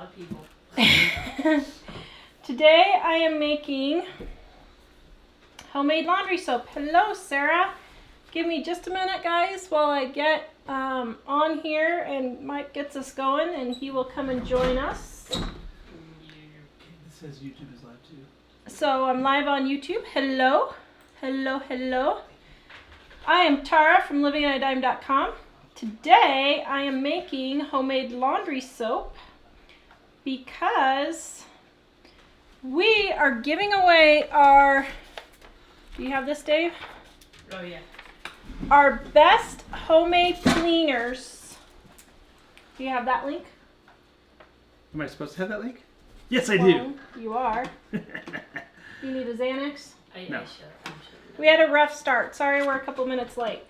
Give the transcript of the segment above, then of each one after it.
lot of people. Today I am making homemade laundry soap. Hello, Sarah. Give me just a minute, guys, while I get on here and Mike gets us going, and he will come and join us. It says YouTube is live too. So I'm live on YouTube. Hello. Hello, hello. I am Tara from livingonadime.com. Today I am making homemade laundry soap because we are giving away our, do you have this, Dave? Oh yeah. Our best homemade cleaners. Do you have that link? Am I supposed to have that link? Yes, I do. You are. You need a Xanax? No. We had a rough start. Sorry we're a couple minutes late.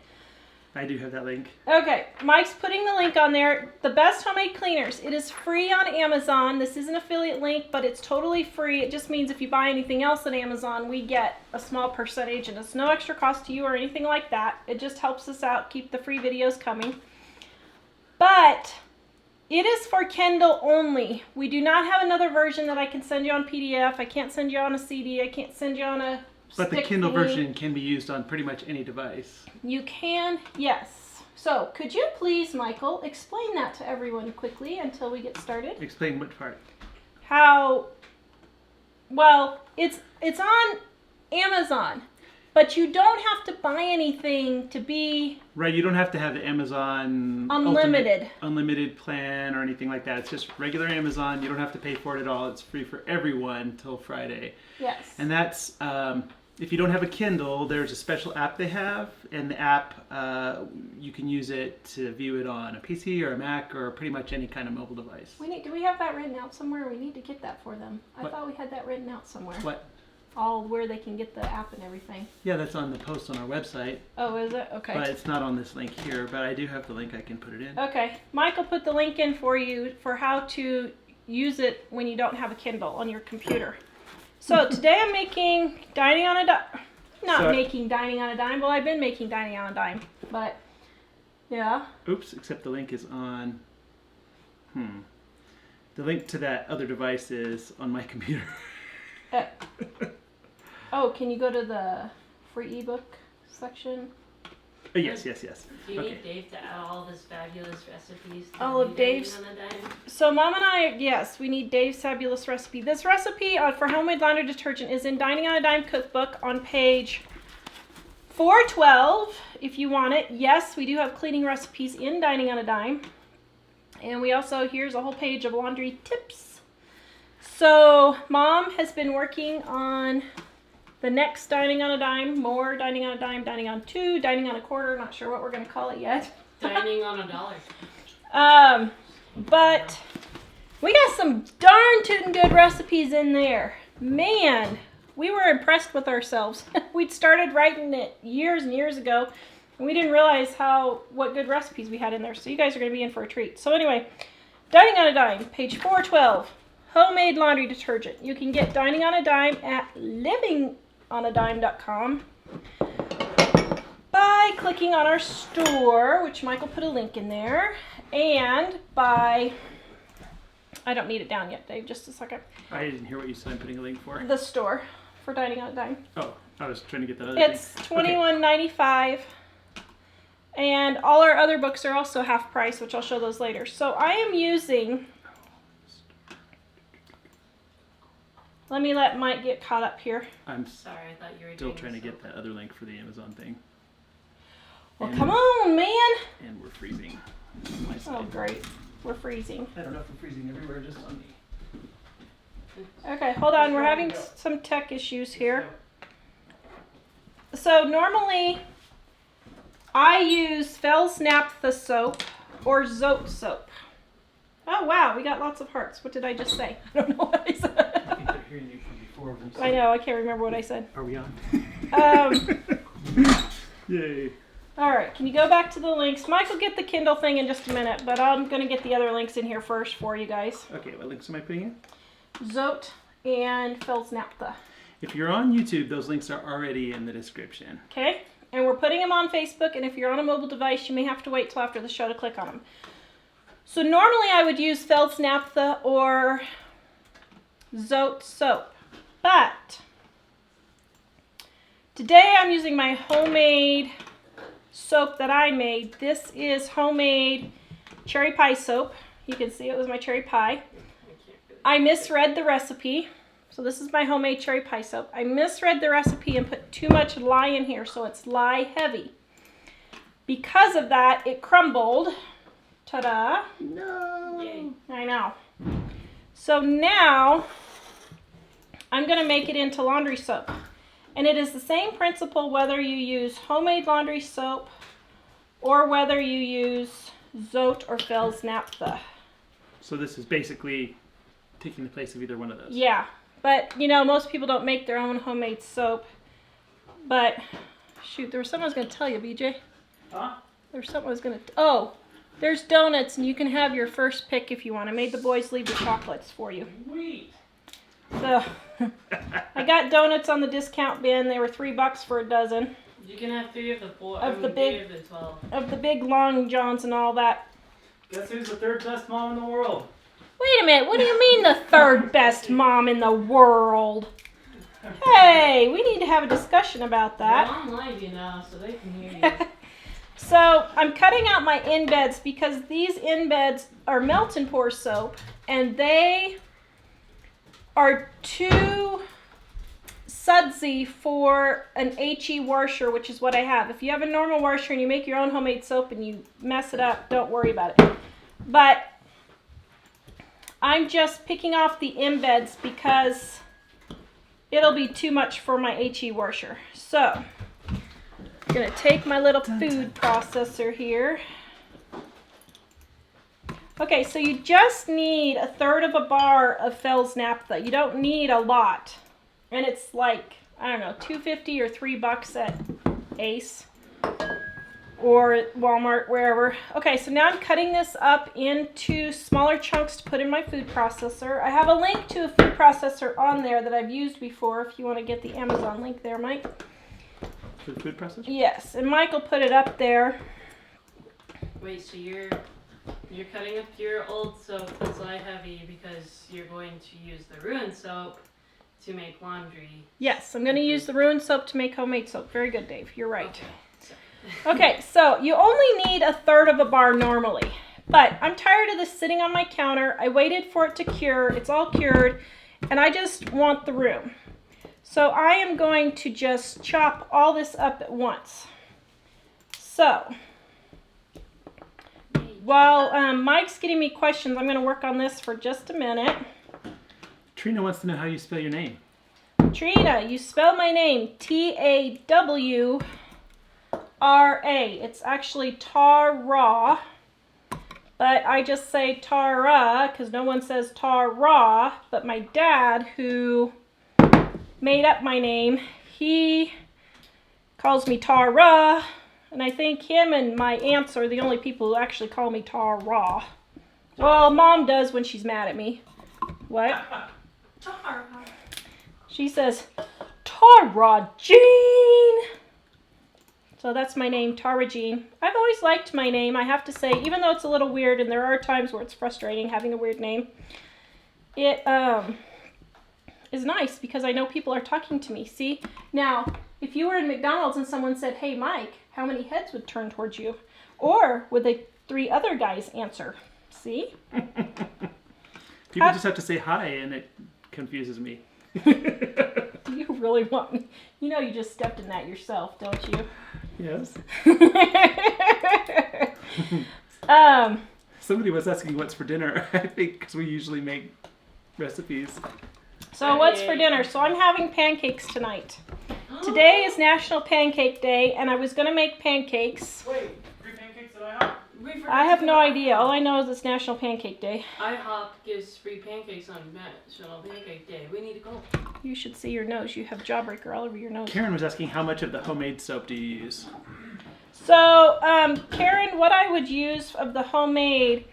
I do have that link. Okay, Mike's putting the link on there. The best homemade cleaners. It is free on Amazon. This is an affiliate link, but it's totally free. It just means if you buy anything else on Amazon, we get a small percentage, and it's no extra cost to you or anything like that. It just helps us out, keep the free videos coming. But it is for Kindle only. We do not have another version that I can send you on PDF. I can't send you on a CD. I can't send you on a But the stick Kindle thingy. version can be used on pretty much any device. You can, yes. So, could you please, Michael, explain that to everyone quickly until we get started? Explain what part. How, well, it's on Amazon, but you don't have to buy anything to be Right, you don't have to have the Amazon unlimited. unlimited plan or anything like that. It's just regular Amazon. You don't have to pay for it at all. It's free for everyone till Friday. Yes. And that's, if you don't have a Kindle, there's a special app they have, and the app, you can use it to view it on a PC or a Mac or pretty much any kind of mobile device. Do we have that written out somewhere? We need to get that for them. I What? thought we had that written out somewhere. What? All where they can get the app and everything. Yeah, that's on the post on our website, Oh, is it? Okay. but it's not on this link here, but I do have the link. I can put it in. Okay, Michael put the link in for you for how to use it when you don't have a Kindle on your computer. So today I'm making dining on a dime. Making dining on a dime. Well, I've been making dining on a dime, but yeah. Oops, except the link is on, the link to that other device is on my computer. Oh, can you go to the free ebook section? Yes. Do you Okay. need Dave to add all of his fabulous recipes? to All of Dining Dave's- on a Dime? So Mom and I, yes, we need Dave's fabulous recipe. This recipe for homemade laundry detergent is in Dining on a Dime cookbook on page 412 if you want it. Yes, we do have cleaning recipes in Dining on a Dime. And we also, here's a whole page of laundry tips. So Mom has been working on the next Dining on a Dime, more Dining on a Dime, Dining on 2, Dining on a Quarter, not sure what we're going to call it yet. Dining on $1. But we got some darn tootin' good recipes in there. Man, we were impressed with ourselves. We'd started writing it years and years ago, and we didn't realize what good recipes we had in there. So you guys are going to be in for a treat. So anyway, Dining on a Dime, page 412, homemade laundry detergent. You can get Dining on a Dime at livingonadime.com by clicking on our store, which Michael put a link in there, and by, I don't need it down yet, Dave, just a second, I didn't hear what you said I'm putting a link for. the store for Dining on a Dime. Oh, I was trying to get that other It's thing. $21.95, and all our other books are also half price, which I'll show those later. So I am using, let me let Mike get caught up here. I'm Sorry, I thought you were still doing trying to this. get that other link for the Amazon thing. Well, And- come on, man. And we're freezing on my Oh, side. great. We're freezing. I don't know if we're freezing everywhere, just on me. Okay, hold on. We're having some tech issues here. So normally I use Fell's Naphtha soap or Zote soap. Oh wow, we got lots of hearts. What did I just say? I don't know what I I think said. they're hearing you from before. I know, I can't remember what I said. Are we on? Yay. All right, can you go back to the links? Mike will get the Kindle thing in just a minute, but I'm going to get the other links in here first for you guys. Okay, what links am I putting in? Zote and Fell's Naphtha. If you're on YouTube, those links are already in the description. Okay, and we're putting them on Facebook, and if you're on a mobile device, you may have to wait till after the show to click on them. So normally I would use Feld's Naphtha or Zote soap, but today I'm using my homemade soap that I made. This is homemade cherry pie soap. You can see it was my cherry pie. I misread the recipe. So this is my homemade cherry pie soap. I misread the recipe and put too much lye in here, so it's lye heavy. Because of that, it crumbled. Ta-da. No. Yay. I know. So now I'm going to make it into laundry soap. And it is the same principle whether you use homemade laundry soap or whether you use Zote or Feld's Naphtha. So this is basically taking the place of either one of those. Yeah, but you know, most people don't make their own homemade soap. But shoot, there was something I was going to tell you, BJ. Huh? There's something I was going to... Oh, there's donuts, and you can have your first pick if you want. I made the boys leave the chocolates for you. Sweet. So, I got donuts on the discount bin. They were $3 for a dozen. You can have 3 of the 4. Of the big- 3 of the 12. Of the big long johns and all that. Guess who's the third best mom in the world? Wait a minute, what do you mean the third best mom in the world? Hey, we need to have a discussion about They're that. on live, you know, so they can hear you. So I'm cutting out my in-beds because these in-beds are melt and pour soap, and they are too sudsy for an HE washer, which is what I have. If you have a normal washer and you make your own homemade soap and you mess it up, don't worry about it. But I'm just picking off the in-beds because it'll be too much for my HE washer. So I'm going to take my little food processor here. Okay, so you just need 1/3 of a bar of Feld's Naphtha. You don't need a lot. And it's like, I don't know, $2.50 or $3 at Ace or Walmart, wherever. Okay, so now I'm cutting this up into smaller chunks to put in my food processor. I have a link to a food processor on there that I've used before if you want to get the Amazon link there, Mike. For the food processor? Yes, and Michael put it up there. Wait, so you're cutting up your old soap that's lye heavy because you're going to use the ruined soap to make laundry. Yes, I'm going to use the ruined soap to make homemade soap. Very good, Dave. You're right. Okay. Okay, so you only need 1/3 of a bar normally. But I'm tired of this sitting on my counter. I waited for it to cure. It's all cured. And I just want the room. So I am going to just chop all this up at once. So while Mike's getting me questions, I'm going to work on this for just a minute. Trina wants to know how you spell your name. Trina, you spell my name Tawra. It's actually Tara, but I just say Tara because no one says Tara. But my dad, who made up my name, he calls me Tara, and I think him and my aunts are the only people who actually call me Tara. Well, Mom does when she's mad at me. What? Tara. She says, Tara Jean. So that's my name, Tara Jean. I've always liked my name, I have to say, even though it's a little weird and there are times where it's frustrating having a weird name. It is nice because I know people are talking to me. See? Now, if you were in McDonald's and someone said, hey, Mike, how many heads would turn towards you? Or would the 3 other guys answer? See? People just have to say hi and it confuses me. Do you really want me? You know you just stepped in that yourself, don't you? Yes. um, Somebody was asking what's for dinner, I think, because we usually make recipes. so what's for dinner? So I'm having pancakes tonight. Today is National Pancake Day, and I was going to make pancakes. Wait, 3 pancakes at IHOP? I have no idea. All I know is it's National Pancake Day. IHOP gives free pancakes on National Pancake Day. We need to go. You should see your nose. You have Jawbreaker all over your nose. Karen was asking how much of the homemade soap do you use? So, Karen, what I would use of the homemade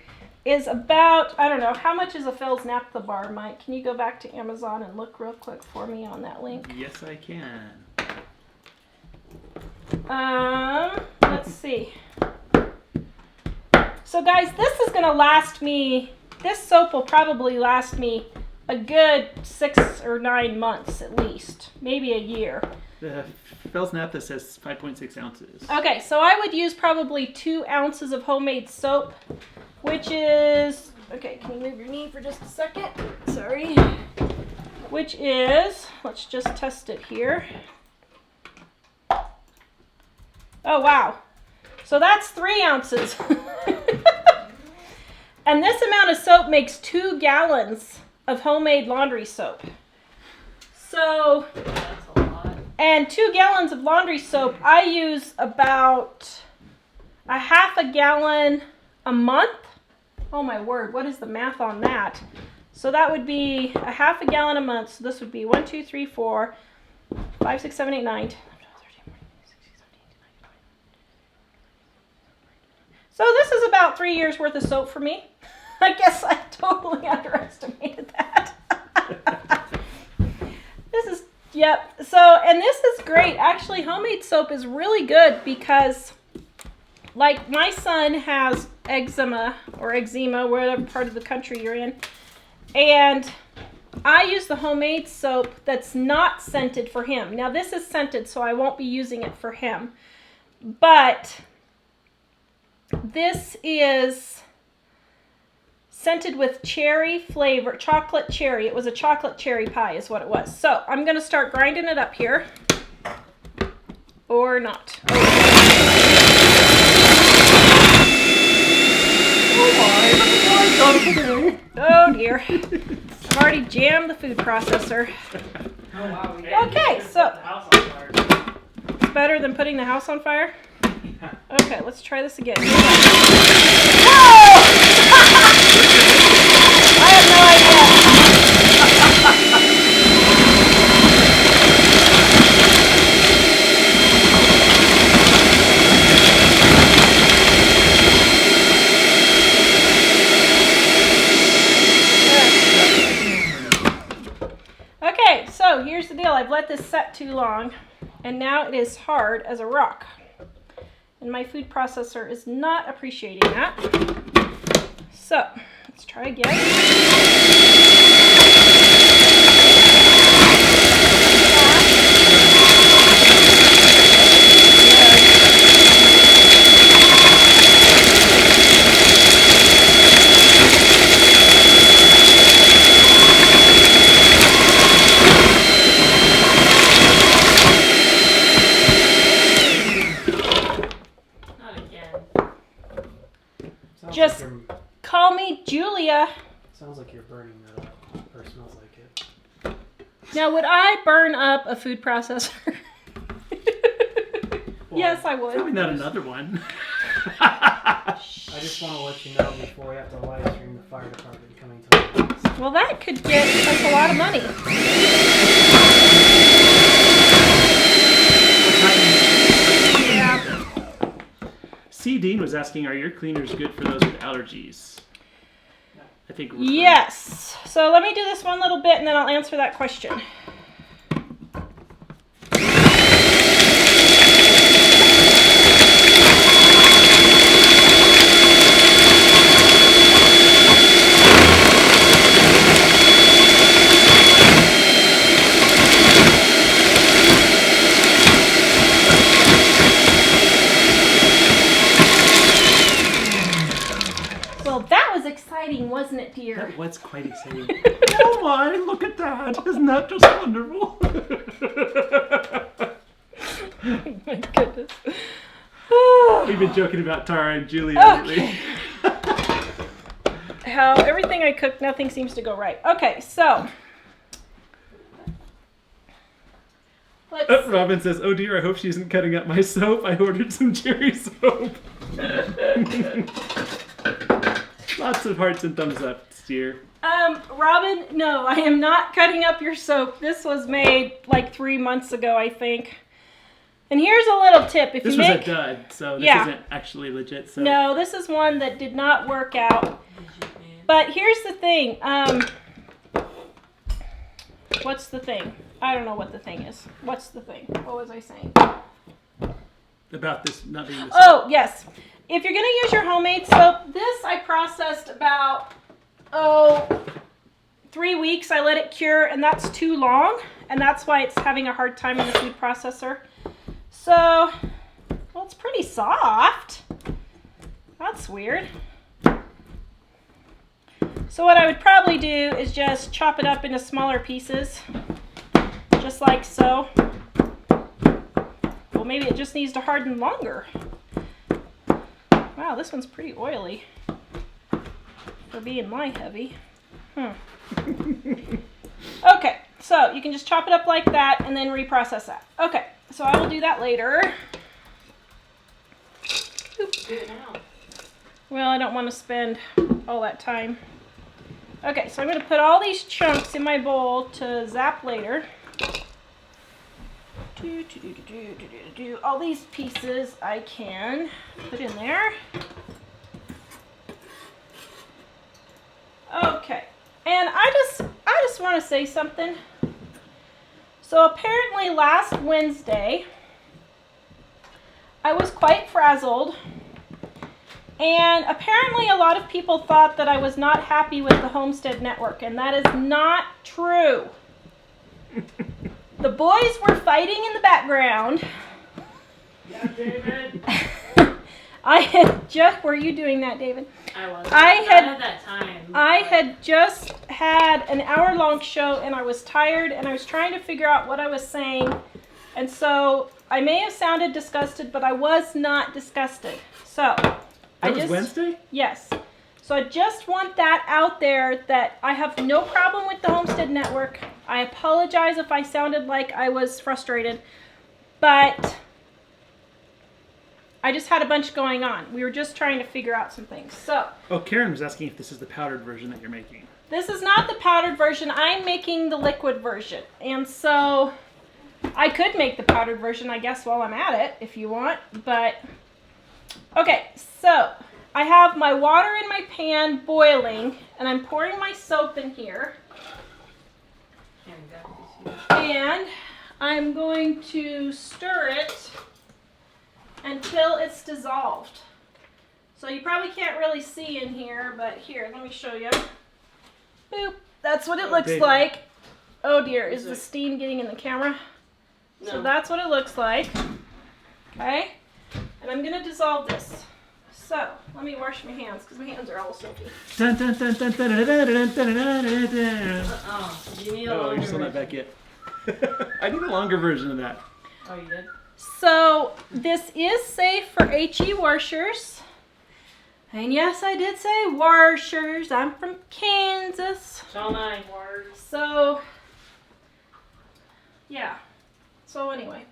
is about, I don't know, how much is a Feld's Naphtha bar, Mike? Can you go back to Amazon and look real quick for me on that link? Yes, I can. Let's see. So guys, this is gonna last me, this soap will probably last me a good 6 or 9 months at least, maybe a year. The Bell's Naphtha says 5.6 ounces. Okay, so I would use probably 2 ounces of homemade soap, which is, okay, can you move your knee for just a second? Sorry. Which is, let's just test it here. Oh, wow. So that's 3 ounces. And this amount of soap makes 2 gallons of homemade laundry soap. So, That's a lot. and 2 gallons of laundry soap, I use about a half a gallon a month. Oh my word, what is the math on that? So that would be a half a gallon a month. So this would be 1, 2, 3, 4, 5, 6, 7, 8, 9, 10, 11, 12, 13, 14, 15, 16, 17, 18, 19, 20. So this is about 3 years worth of soap for me. I guess I totally underestimated that. This is, yep. So, and this is great. Actually, homemade soap is really good because, like, my son has eczema or eczema, whatever part of the country you're in. And I use the homemade soap that's not scented for him. Now, this is scented, so I won't be using it for him. But this is scented with cherry flavor, chocolate cherry. It was a chocolate cherry pie is what it was. So I'm going to start grinding it up here. Or not. Oh dear. I've already jammed the food processor. Oh wow. Okay, so The house on fire. it's better than putting the house on fire. Okay, let's try this again. Whoa! I have no idea. Okay, so here's the deal. I've let this set too long, and now it is hard as a rock. And my food processor is not appreciating that. So, let's try again. Just call me Julia. Sounds like you're burning that up, or smells like it. Now, would I burn up a food processor? Yes, I would. Probably not another one. I just want to let you know before we have to live stream the fire department coming to my house. Well, that could get us a lot of money. Yeah. C. Dean was asking, are your cleaners good for those with allergies? I think we're Yes. So let me do this one little bit and then I'll answer that question. Exciting, wasn't it, dear? That was quite exciting. Oh my, look at that. Isn't that just wonderful? Oh my goodness. We've been joking about Tara and Julia lately. How everything I cook, nothing seems to go right. Okay, so. Robin says, oh dear, I hope she isn't cutting up my soap. I ordered some cherry soap. Lots of hearts and thumbs up, dear. Robin, no, I am not cutting up your soap. This was made like 3 months ago, I think. And here's a little tip. If this you was make... a dud, so this isn't actually legit. So. No, this is one that did not work out. But here's the thing. What's the thing? I don't know what the thing is. What's the thing? What was I saying? About this not being the Oh, yes. if you're going to use your homemade soap, this I processed about, 3 weeks. I let it cure, and that's too long, and that's why it's having a hard time in the food processor. So, well, it's pretty soft. That's weird. So what I would probably do is just chop it up into smaller pieces, just like so. Well, maybe it just needs to harden longer. Wow, this one's pretty oily for being my heavy. Okay, so you can just chop it up like that and then reprocess that. Okay, so I will do that later. Do it now. Well, I don't want to spend all that time. Okay, so I'm going to put all these chunks in my bowl to zap later. All these pieces I can put in there. Okay, and I just want to say something. So apparently last Wednesday, I was quite frazzled. And apparently a lot of people thought that I was not happy with the Homestead Network, and that is not true. The boys were fighting in the background. Yeah, David. Were you doing that, David? I was. I had that time. I had just had an hour-long show, and I was tired, and I was trying to figure out what I was saying. And so I may have sounded disgusted, but I was not disgusted. So That was Wednesday? Yes. So I just want that out there that I have no problem with the Homestead Network. I apologize if I sounded like I was frustrated, but I just had a bunch going on. We were just trying to figure out some things. So, Oh, Karen was asking if this is the powdered version that you're making. this is not the powdered version. I'm making the liquid version. And so I could make the powdered version, I guess, while I'm at it if you want, but okay, so I have my water in my pan boiling, and I'm pouring my soap in here, and I'm going to stir it until it's dissolved. So you probably can't really see in here, but here, let me show you. Boop, that's what it looks big. like. Oh dear, is the steam getting in the camera? No. So that's what it looks like. Okay, and I'm gonna dissolve this. So, let me wash my hands, because my hands are all soapy. Dun, dun, dun, dun, dun, dun, dun, dun, dun, dun, dun, dun. You need a Oh, longer you're still not version. back yet. I need a longer version of that. Oh, you did? So, this is safe for HE washers. And yes, I did say washers. I'm from Kansas. So nice. Words. So, yeah. So anyway.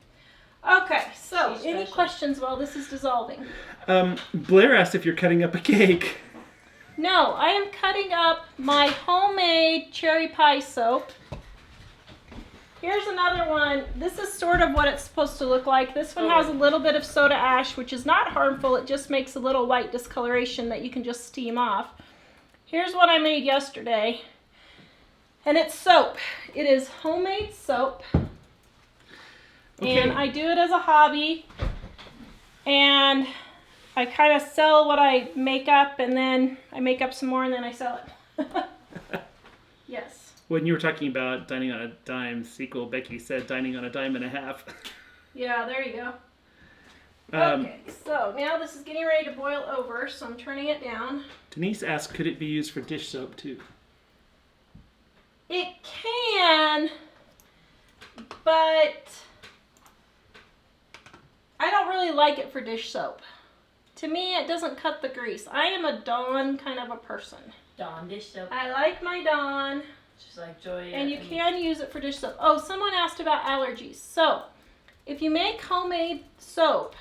Okay, so She's any special. questions while this is dissolving? Blair asked if you're cutting up a cake. No, I am cutting up my homemade cherry pie soap. Here's another one. This is sort of what it's supposed to look like. This one has a little bit of soda ash, which is not harmful. It just makes a little white discoloration that you can just steam off. Here's what I made yesterday. And it's soap. It is homemade soap. Okay. And I do it as a hobby. And I kind of sell what I make up, and then I make up some more, and then I sell it. Yes. When you were talking about Dining on a Dime sequel, Becky said dining on a dime and a half. Yeah, there you go. Um, Okay, so now this is getting ready to boil over, so I'm turning it down. Denise asked, could it be used for dish soap too? It can, but I don't really like it for dish soap. To me, it doesn't cut the grease. I am a Dawn kind of a person. Dawn dish soap. I like my Dawn, Just like Joy. and you can use it for dish soap. Oh, someone asked about allergies. So, if you make homemade soap,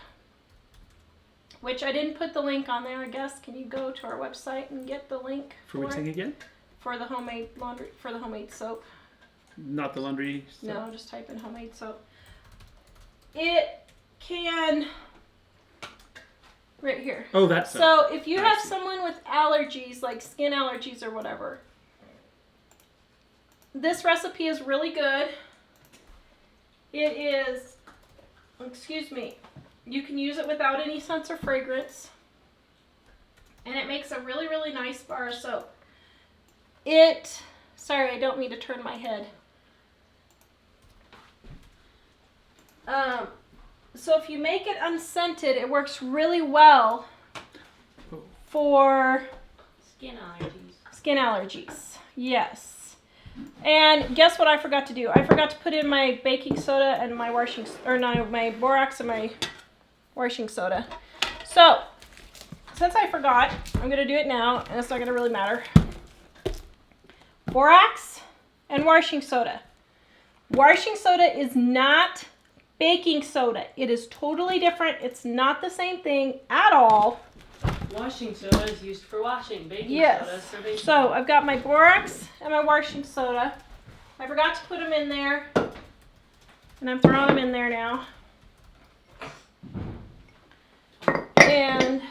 which I didn't put the link on there, I guess, can you go to our website and get the link For which thing again? for the homemade laundry, for the homemade soap? Not the laundry soap? No, just type in homemade soap. It can, right here. Oh, that's soap. So if you I have see. someone with allergies, like skin allergies or whatever, this recipe is really good. It is, excuse me, you can use it without any scents or fragrance. and it makes a really, really nice bar of soap. Sorry, I don't mean to turn my head. So if you make it unscented, it works really well for Skin allergies. skin allergies. Yes. And guess what I forgot to do? I forgot to put in my baking soda and my my borax and my washing soda. So, since I forgot, I'm going to do it now, and it's not going to really matter. Borax and washing soda. Washing soda is not baking soda. It is totally different. It's not the same thing at all. Washing soda is used for washing. Baking Yes. soda is for baking. So I've got my borax and my washing soda. I forgot to put them in there, and I'm throwing them in there now. And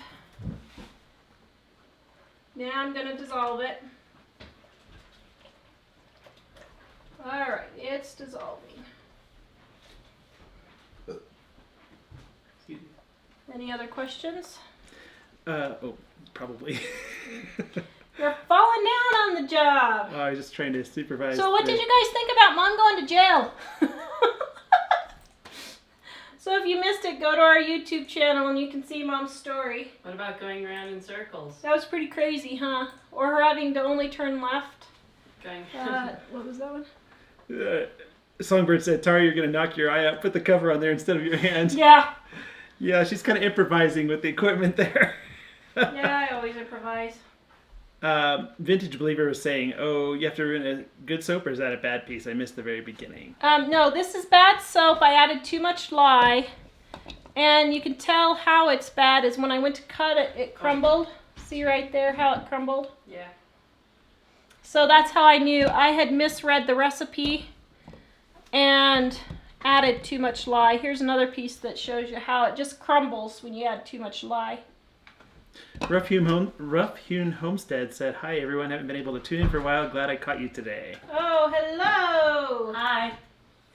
now I'm going to dissolve it. All right, it's dissolving. Excuse me. Any other questions? Probably. You're falling down on the job. I was just trying to supervise. So what did you guys think about Mom going to jail? So if you missed it, go to our YouTube channel and you can see Mom's story. What about going around in circles? That was pretty crazy, huh? Or her having to only turn left. Going. What was that one? Songbird said, Tara, you're going to knock your eye out. Put the cover on there instead of your hand. Yeah. Yeah, she's kind of improvising with the equipment there. Yeah, I always improvise. Vintage Believer was saying, oh, you have to ruin a good soap, or is that a bad piece? I missed the very beginning. No, this is bad soap. I added too much lye. And you can tell how it's bad is when I went to cut it, it crumbled. See right there how it crumbled? Yeah. So that's how I knew I had misread the recipe and added too much lye. Here's another piece that shows you how it just crumbles when you add too much lye. Rough Hewn Homestead said, hi everyone, haven't been able to tune in for a while, glad I caught you today. Oh, hello! Hi.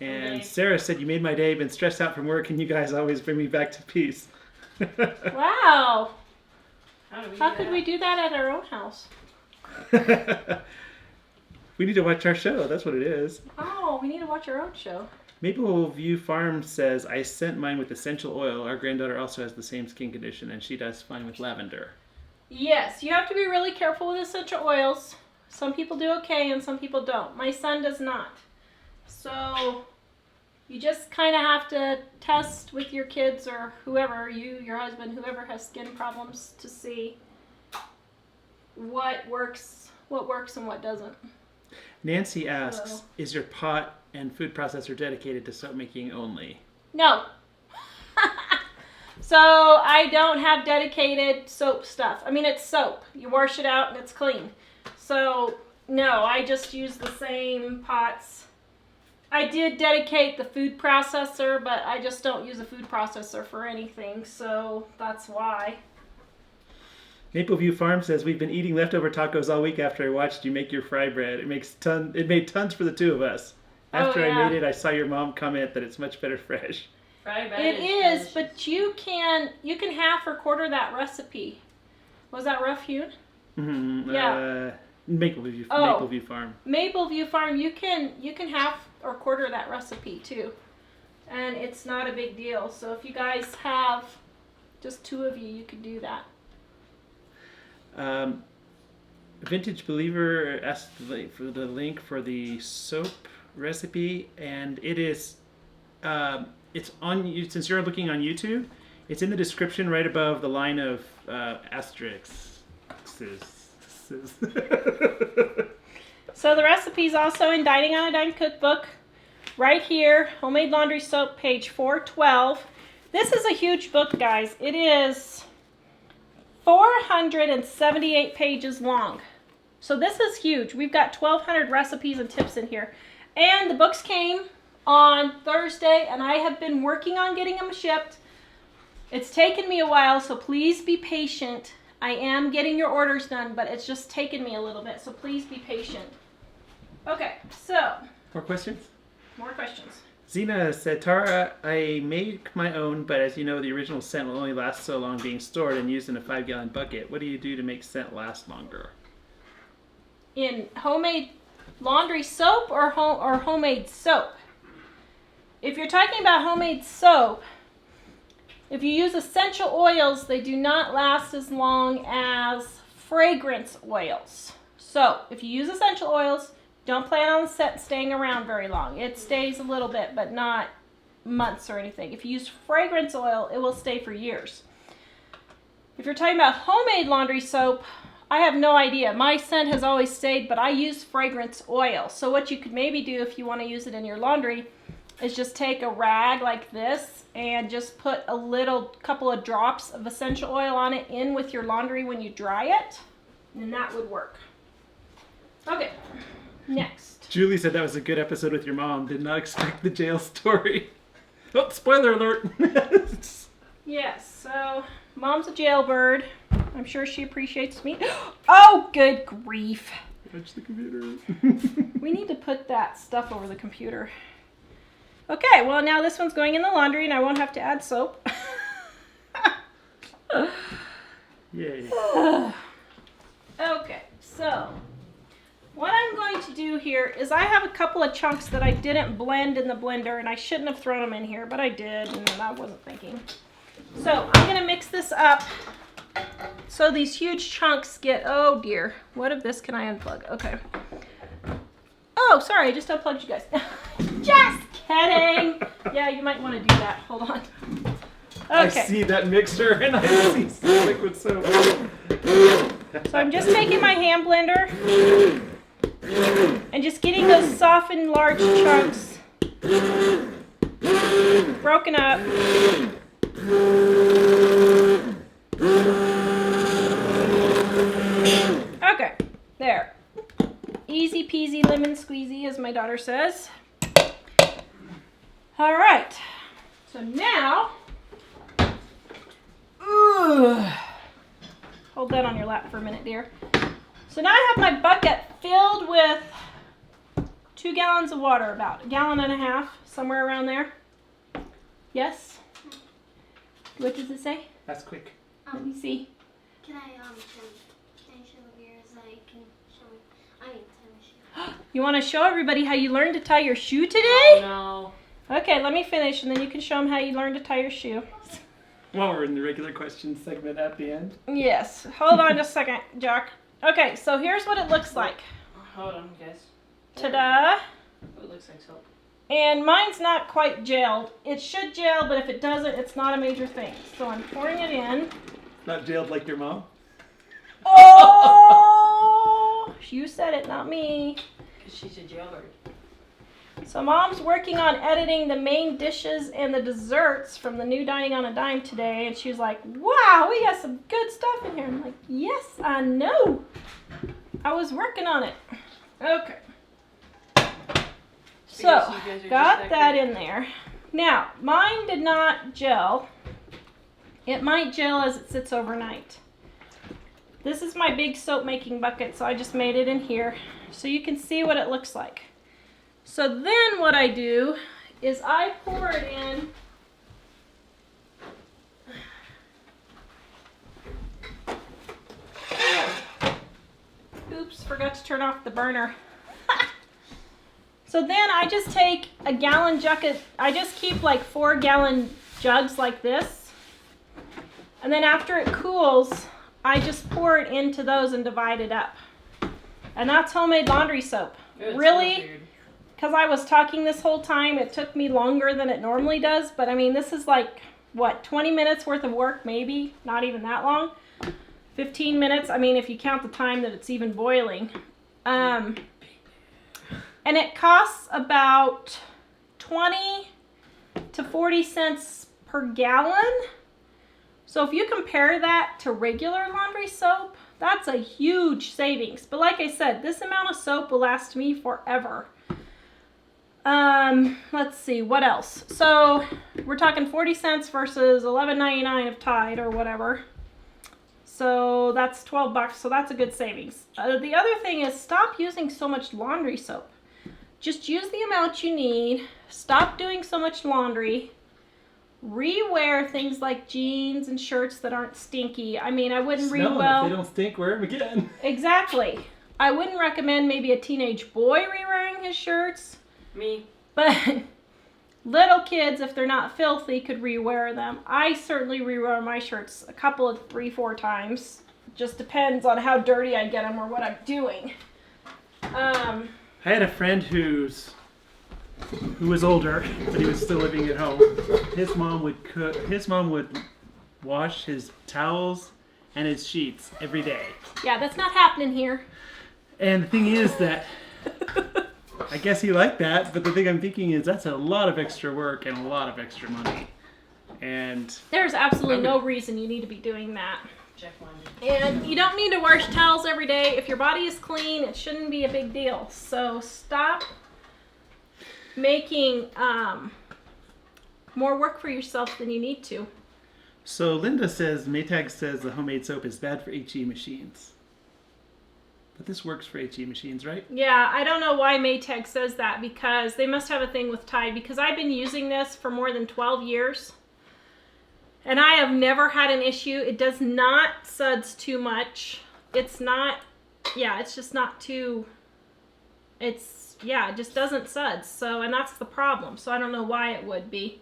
And Okay. Sarah said, you made my day, been stressed out from work, and you guys always bring me back to peace. Wow! How Could we do that at our own house? We need to watch our show, that's what it is. Oh, we need to watch our own show. Maple View Farm says, I sent mine with essential oil. Our granddaughter also has the same skin condition, and she does fine with lavender. Yes, you have to be really careful with essential oils. Some people do okay and some people don't. My son does not. So you just kind of have to test with your kids or whoever, your husband, whoever has skin problems to see what works and what doesn't. Nancy asks, Hello. is your pot and food processor dedicated to soap making only? No. So I don't have dedicated soap stuff. I mean, it's soap. You wash it out and it's clean. So no, I just use the same pots. I did dedicate the food processor, but I just don't use a food processor for anything. So that's why. Maple View Farm says, we've been eating leftover tacos all week after I watched you make your fry bread. It made tons for the two of us. After yeah. I made it, I saw your mom comment that it's much better fresh. Fry bread It is, delicious. but you can half or quarter that recipe. Was that rough hewn? Mm-hmm. Yeah. Maple View Farm. Maple View Farm, you can half or quarter that recipe too, and it's not a big deal. So if you guys have just two of you, you can do that. Vintage Believer asked for the link for the soap recipe, and it is it's on you. Since you're looking on YouTube, it's in the description right above the line of asterisks. So the recipe's also in Dining on a Dime cookbook, right here, Homemade Laundry Soap, page 412. This is a huge book, guys. It is 478 pages long. So this is huge. We've got 1,200 recipes and tips in here. And the books came on Thursday, and I have been working on getting them shipped. It's taken me a while, so please be patient. I am getting your orders done, but it's just taken me a little bit, so please be patient. Okay, so More questions? more questions. Zena said, Tara, I make my own, but as you know, the original scent will only last so long being stored and used in a 5-gallon bucket. What do you do to make scent last longer? In homemade laundry soap or homemade soap? If you're talking about homemade soap, if you use essential oils, they do not last as long as fragrance oils. So if you use essential oils, don't plan on the scent staying around very long. It stays a little bit, but not months or anything. If you use fragrance oil, it will stay for years. If you're talking about homemade laundry soap, I have no idea. My scent has always stayed, but I use fragrance oil. So what you could maybe do if you want to use it in your laundry is just take a rag like this and just put a couple of drops of essential oil on it in with your laundry when you dry it, and that would work. Okay. Next. Julie said that was a good episode with your mom. Did not expect the jail story. Oh, spoiler alert. Yes, so Mom's a jailbird. I'm sure she appreciates me. Oh, good grief. Touch the computer. We need to put that stuff over the computer. Okay, well now this one's going in the laundry and I won't have to add soap. Yay. Okay, so what I'm going to do here is I have a couple of chunks that I didn't blend in the blender, and I shouldn't have thrown them in here, but I did, and I wasn't thinking. So I'm going to mix this up so these huge chunks get, oh dear, what of this can I unplug? Okay. Oh, sorry, I just unplugged you guys. Just kidding. Yeah, you might want to do that. Hold on. Okay. I see that mixer and I see some liquid soap. So I'm just taking my hand blender and just getting those softened large chunks broken up. Okay, there. Easy peasy lemon squeezy, as my daughter says. All right, so now, hold that on your lap for a minute, dear. So now I have my bucket filled with 2 gallons of water, about 1.5 gallons, somewhere around there. Yes? What does it say? That's quick. Let me see. Can I show yours? I can show it. I need to tie my shoe. You want to show everybody how you learned to tie your shoe today? No. Okay, let me finish, and then you can show them how you learned to tie your shoe. Well, we're in the regular questions segment at the end. Yes. Hold on just a second, Jack. Okay, so here's what it looks like. Hold on, guys. Ta-da! Oh, it looks like soap. And mine's not quite gelled. It should gel, but if it doesn't, it's not a major thing. So I'm pouring it in. Not jailed like your mom? Oh! You said it, not me. Because she's a jailbird. So Mom's working on editing the main dishes and the desserts from the new Dining on a Dime today, and she was like, wow, we got some good stuff in here. I'm like, yes, I know. I was working on it. Okay. So, got that in there. Now, mine did not gel. It might gel as it sits overnight. This is my big soap making bucket, so I just made it in here so you can see what it looks like. So then what I do is I pour it in. Oops, forgot to turn off the burner. So then I just take a gallon bucket. I just keep like 4-gallon jugs like this. And then after it cools, I just pour it into those and divide it up. And that's homemade laundry soap. Really? Because I was talking this whole time, it took me longer than it normally does. But I mean, this is like, what, 20 minutes worth of work, maybe? Not even that long. 15 minutes, I mean, if you count the time that it's even boiling. And it costs about 20 to 40 cents per gallon. So if you compare that to regular laundry soap, that's a huge savings. But like I said, this amount of soap will last me forever. Let's see, what else? So we're talking 40 cents versus $11.99 of Tide or whatever. So that's $12, so that's a good savings. The other thing is stop using so much laundry soap. just use the amount you need. Stop doing so much laundry. Rewear things like jeans and shirts that aren't stinky. I mean, I wouldn't Smell 'em. re-well. If they don't stink, wear them again. Exactly. I wouldn't recommend maybe a teenage boy re-wearing his shirts. Me. But little kids, if they're not filthy, could re-wear them. I certainly re-wear my shirts a couple of 3-4 times. Just depends on how dirty I get them or what I'm doing. I had a friend who was older, but he was still living at home. His mom would cook. His mom would wash his towels and his sheets every day. Yeah, that's not happening here. And the thing is that I guess he liked that, but the thing I'm thinking is that's a lot of extra work and a lot of extra money. And There's absolutely no reason you need to be doing that. Check one. And you don't need to wash towels every day. If your body is clean, it shouldn't be a big deal. So stop making more work for yourself than you need to. so Linda says, Maytag says the homemade soap is bad for HE machines. But this works for HE machines, right? Yeah, I don't know why Maytag says that, because they must have a thing with Tide, because I've been using this for more than 12 years. And I have never had an issue. It does not suds too much. It's not, yeah, it's just not too, it's, yeah, it just doesn't suds. So, and that's the problem. So I don't know why it would be.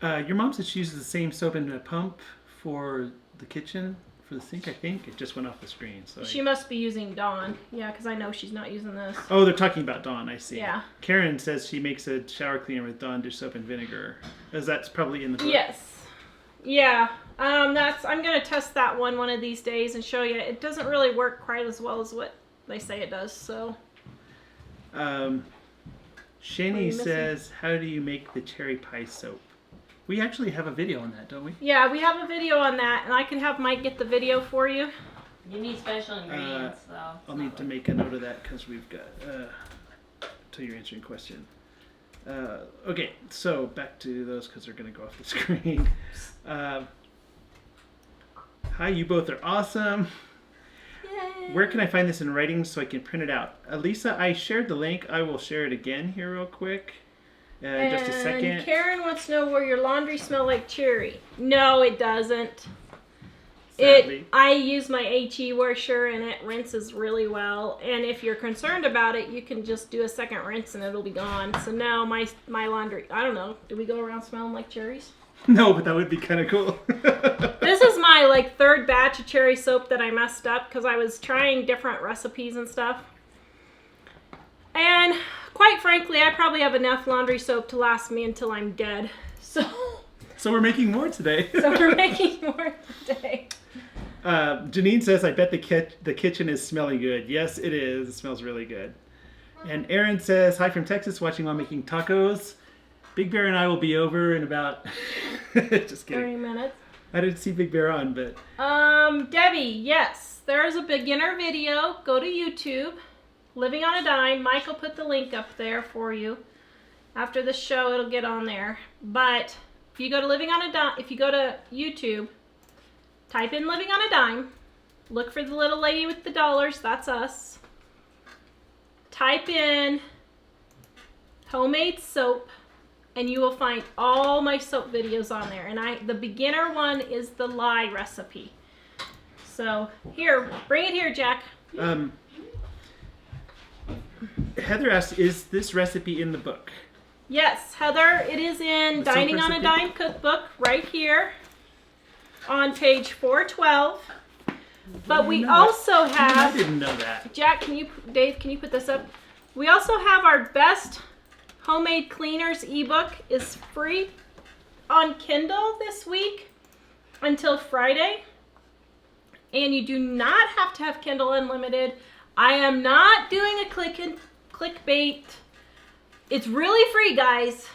Your mom said she uses the same soap and a pump for the kitchen, for the sink, I think. It just went off the screen. So She must be using Dawn. Yeah, because I know she's not using this. Oh, they're talking about Dawn, I see. Yeah. Karen says she makes a shower cleaner with Dawn dish soap and vinegar. As that's probably in the book. Yes. Yeah. I'm going to test that one of these days and show you. It doesn't really work quite as well as what they say it does, so. Shani says, how do you make the cherry pie soap? We actually have a video on that, don't we? Yeah, we have a video on that, and I can have Mike get the video for you. You need special ingredients, though. I'll need to make a note of that because we've got, till you're answering a question. Okay, so back to those because they're going to go off the screen. Hi, you both are awesome. Yay. Where can I find this in writing so I can print it out? Lisa, I shared the link. I will share it again here real quick. Just a second. And Karen wants to know where your laundry smells like cherry. No, it doesn't. Sadly. I use my HE washer and it rinses really well. And if you're concerned about it, you can just do a second rinse and it'll be gone. So no, my laundry, I don't know. Do we go around smelling like cherries? No, but that would be kind of cool. This is my third batch of cherry soap that I messed up because I was trying different recipes and stuff. And quite frankly, I probably have enough laundry soap to last me until I'm dead. So we're making more today. So we're making more today. Janine says, I bet the kitchen is smelling good. Yes, it is. It smells really good. And Aaron says, hi from Texas, watching while making tacos. Big Bear and I will be over in about, just kidding. 30 minutes. I didn't see Big Bear on, but. Debbie, yes, there is a beginner video. Go to YouTube, Living on a Dime. Mike will put the link up there for you. After the show, it'll get on there. But if you go to if you go to YouTube, type in Living on a Dime. Look for the little lady with the dollars. That's us. Type in homemade soap, and you will find all my soap videos on there. And the beginner one is the lye recipe. So here, bring it here, Jack. Heather asks, is this recipe in the book? Yes, Heather, it is in The soap Dining on a recipe? Dime cookbook right here on page 412. But we also I have, didn't know that. Jack, Dave, can you put this up? We also have our best Homemade Cleaners ebook is free on Kindle this week until Friday. And you do not have to have Kindle Unlimited. I am not doing a clickbait. It's really free, guys.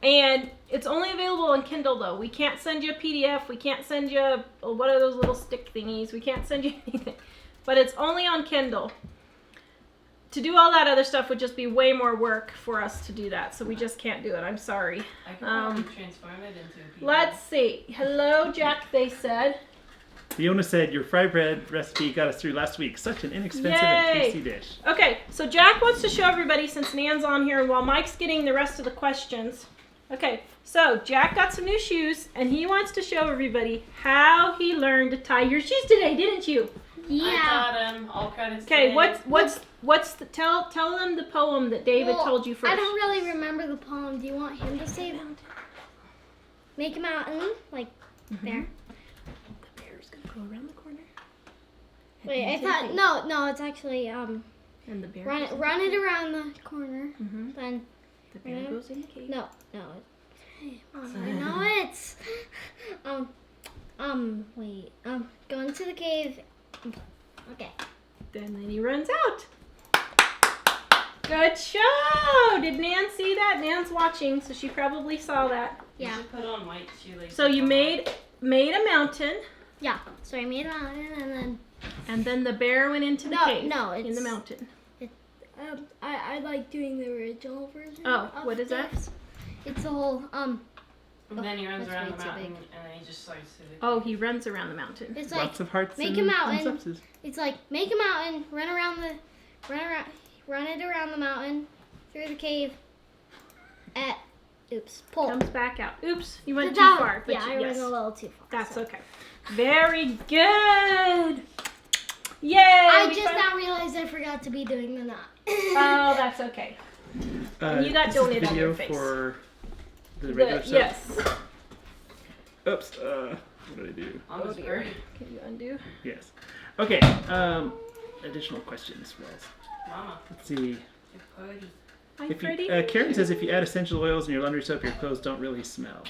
And it's only available on Kindle, though. We can't send you a PDF. We can't send you what are those little stick thingies. We can't send you anything. But it's only on Kindle. To do all that other stuff would just be way more work for us to do that. So we just can't do it. I'm sorry. I can probably transform it into a PDF. Let's see. Hello, Jack, they said. Fiona said, your fry bread recipe got us through last week. Such an inexpensive Yay. and tasty dish. Okay, so Jack wants to show everybody, since Nan's on here, and while Mike's getting the rest of the questions. Okay, so Jack got some new shoes, and he wants to show everybody how he learned to tie your shoes today, didn't you? Yeah. I taught him. All credits. Okay, to what's the tell them the poem that David told you first. I don't really remember the poem. Do you want him to say that? Make a mountain, like there. The bear's gonna go around the corner. Wait, I thought no, it's actually And the bear. run it around the corner. Mm-hmm. Then The bear goes in the cave. no. I know it's wait go into the cave. Okay. Then he runs out. Good show! Did Nan see that? Nan's watching, so she probably saw that. You Yeah. should put on white shoelaces. So you made a mountain, Yeah. So I made a mountain and then the bear went into the cave. No, in it's the mountain. I like doing the original version. Oh, what is that? It's the whole And then he runs that's around way the too mountain, big. and then he just starts to the Oh, he runs around the mountain. It's like Lots of hearts make and a mountain. thumbs-ups. It's like make a mountain, run it around the mountain, through the cave. Pull. Comes back out. Oops, you went The too down- far. But yeah, I yes, went a little too far. that's so. okay. Very good. Yay! I we just fin- now realized I forgot to be doing the knot. Oh, that's okay. And you got this is donut on video your face. for the regular soap. Yes. Oops. What did I do? on the bird. Can you undo? Yes. Okay. Additional questions, Wells. Mama, Let's see. you're pretty. Hi, If Freddie. you, Karen says if you add essential oils in your laundry soap, your clothes don't really smell.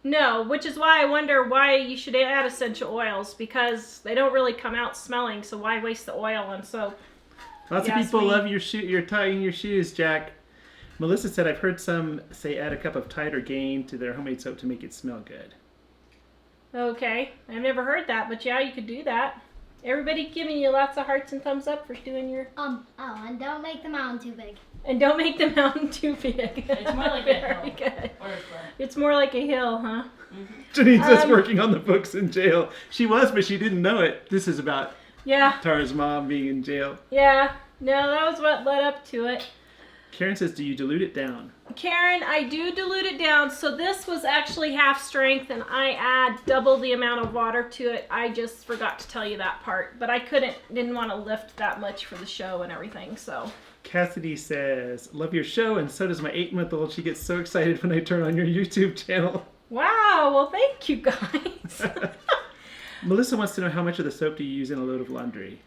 No, which is why I wonder why you should add essential oils, because they don't really come out smelling, so why waste the oil on soap? Lots Yes, of people we- love you're tying your shoes, Jack. Melissa said I've heard some say add a cup of Tide or Gain to their homemade soap to make it smell good. Okay, I've never heard that, but yeah, you could do that. Everybody giving you lots of hearts and thumbs up for doing your... And don't make the mountain too big. And don't make the mountain too big. It's more like a Very hill. good. Or a flat. It's more like a hill, huh? Janine says Um, working on the books in jail. She was, but she didn't know it. This is about Yeah, Tara's mom being in jail. yeah. No, that was what led up to it. Karen says, do you dilute it down? Karen, I do dilute it down. So this was actually half strength, and I add double the amount of water to it. I just forgot to tell you that part, but I didn't want to lift that much for the show and everything, so. Cassidy says, love your show, and so does my 8-month-old. She gets so excited when I turn on your YouTube channel. Wow, well thank you guys. Melissa wants to know how much of the soap do you use in a load of laundry?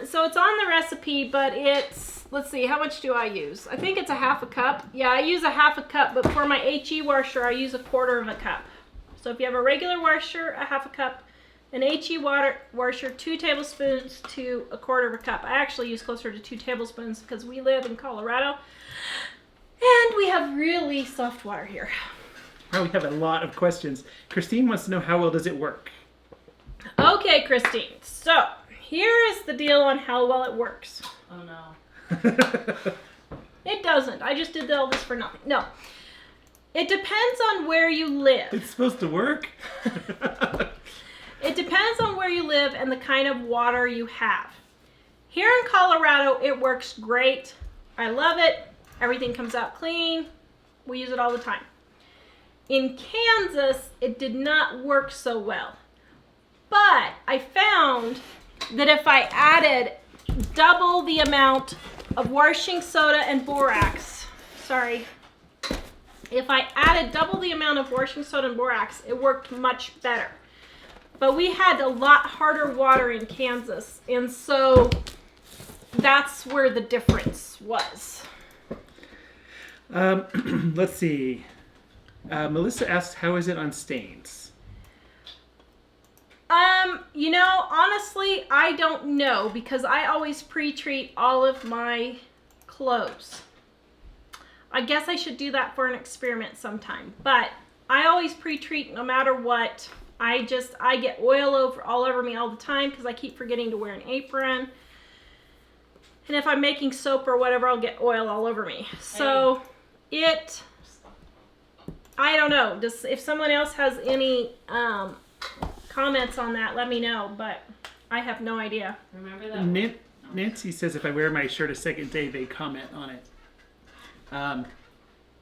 So it's on the recipe, but it's, let's see, how much do I use? I think it's a half a cup. Yeah, I use a half a cup, but for my HE washer, I use a quarter of a cup. So if you have a regular washer, a half a cup. An HE washer, 2 tablespoons to a quarter of a cup. I actually use closer to 2 tablespoons because we live in Colorado and we have really soft water here. Oh, we have a lot of questions. Christine wants to know how well does it work? Okay, Christine. So here is the deal on how well it works. Oh no. It doesn't. I just did all this for nothing. No. It depends on where you live. It's supposed to work. It depends on where you live and the kind of water you have. Here in Colorado, it works great. I love it. Everything comes out clean. We use it all the time. In Kansas, it did not work so well. But I found that if I added double the amount of washing soda and borax, if I added double the amount of washing soda and borax, it worked much better. But we had a lot harder water in Kansas, and so that's where the difference was. Let's see. Melissa asked, how is it on stains? You know, honestly, I don't know because I always pre-treat all of my clothes. I guess I should do that for an experiment sometime, but I always pre-treat no matter what. I get oil all over me all the time because I keep forgetting to wear an apron. And if I'm making soap or whatever, I'll get oil all over me. So I don't know. If someone else has any comments on that, let me know. But I have no idea. Remember that? Nancy says if I wear my shirt a second day, they comment on it.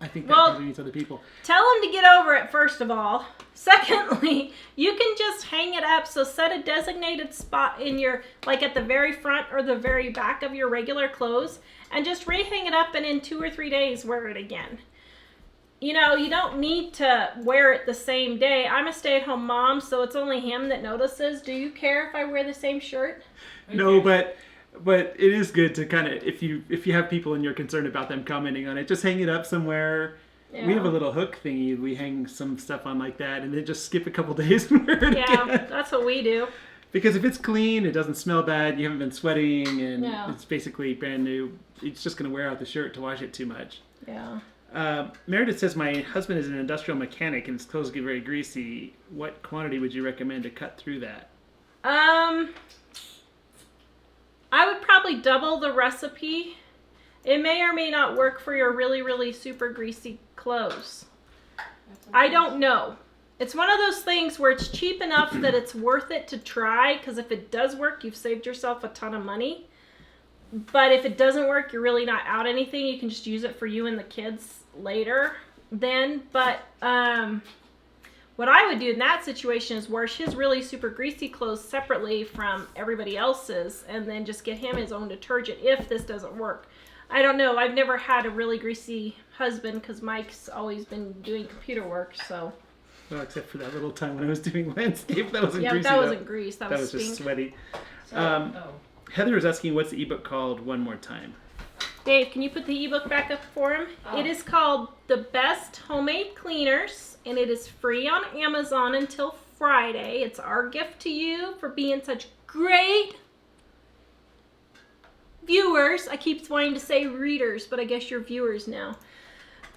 I think that Well, probably means other people. Tell them to get over it, first of all. Secondly, you can just hang it up. So set a designated spot in your, like at the very front or the very back of your regular clothes, and just re-hang it up, and in 2 or 3 days, wear it again. You know, you don't need to wear it the same day. I'm a stay-at-home mom, so it's only him that notices. Do you care if I wear the same shirt? No, but it is good to kind of, if you have people and you're concerned about them commenting on it, just hang it up somewhere. Yeah. We have a little hook thingy. We hang some stuff on like that, and then just skip a couple days and wear it again. That's what we do. Because if it's clean, it doesn't smell bad, you haven't been sweating, and Yeah. it's basically brand new, it's just going to wear out the shirt to wash it too much. Yeah. Meredith says, my husband is an industrial mechanic and his clothes get very greasy. What quantity would you recommend to cut through that? I would probably double the recipe. It may or may not work for your really, really super greasy clothes. I don't know. It's one of those things where it's cheap enough that it's worth it to try, because if it does work, you've saved yourself a ton of money. But if it doesn't work, you're really not out anything. You can just use it for you and the kids later then. But what I would do in that situation is wash his really super greasy clothes separately from everybody else's, and then just get him his own detergent if this doesn't work. I don't know. I've never had a really greasy husband because Mike's always been doing computer work, so. Well, except for that little time when I was doing landscape. That wasn't greasy, that though. wasn't grease. That was just stink. sweaty. So, Heather is asking, what's the ebook called one more time? Dave, can you put the ebook back up for him? It is called The Best Homemade Cleaners, and it is free on Amazon until Friday. It's our gift to you for being such great viewers. I keep wanting to say readers, but I guess you're viewers now.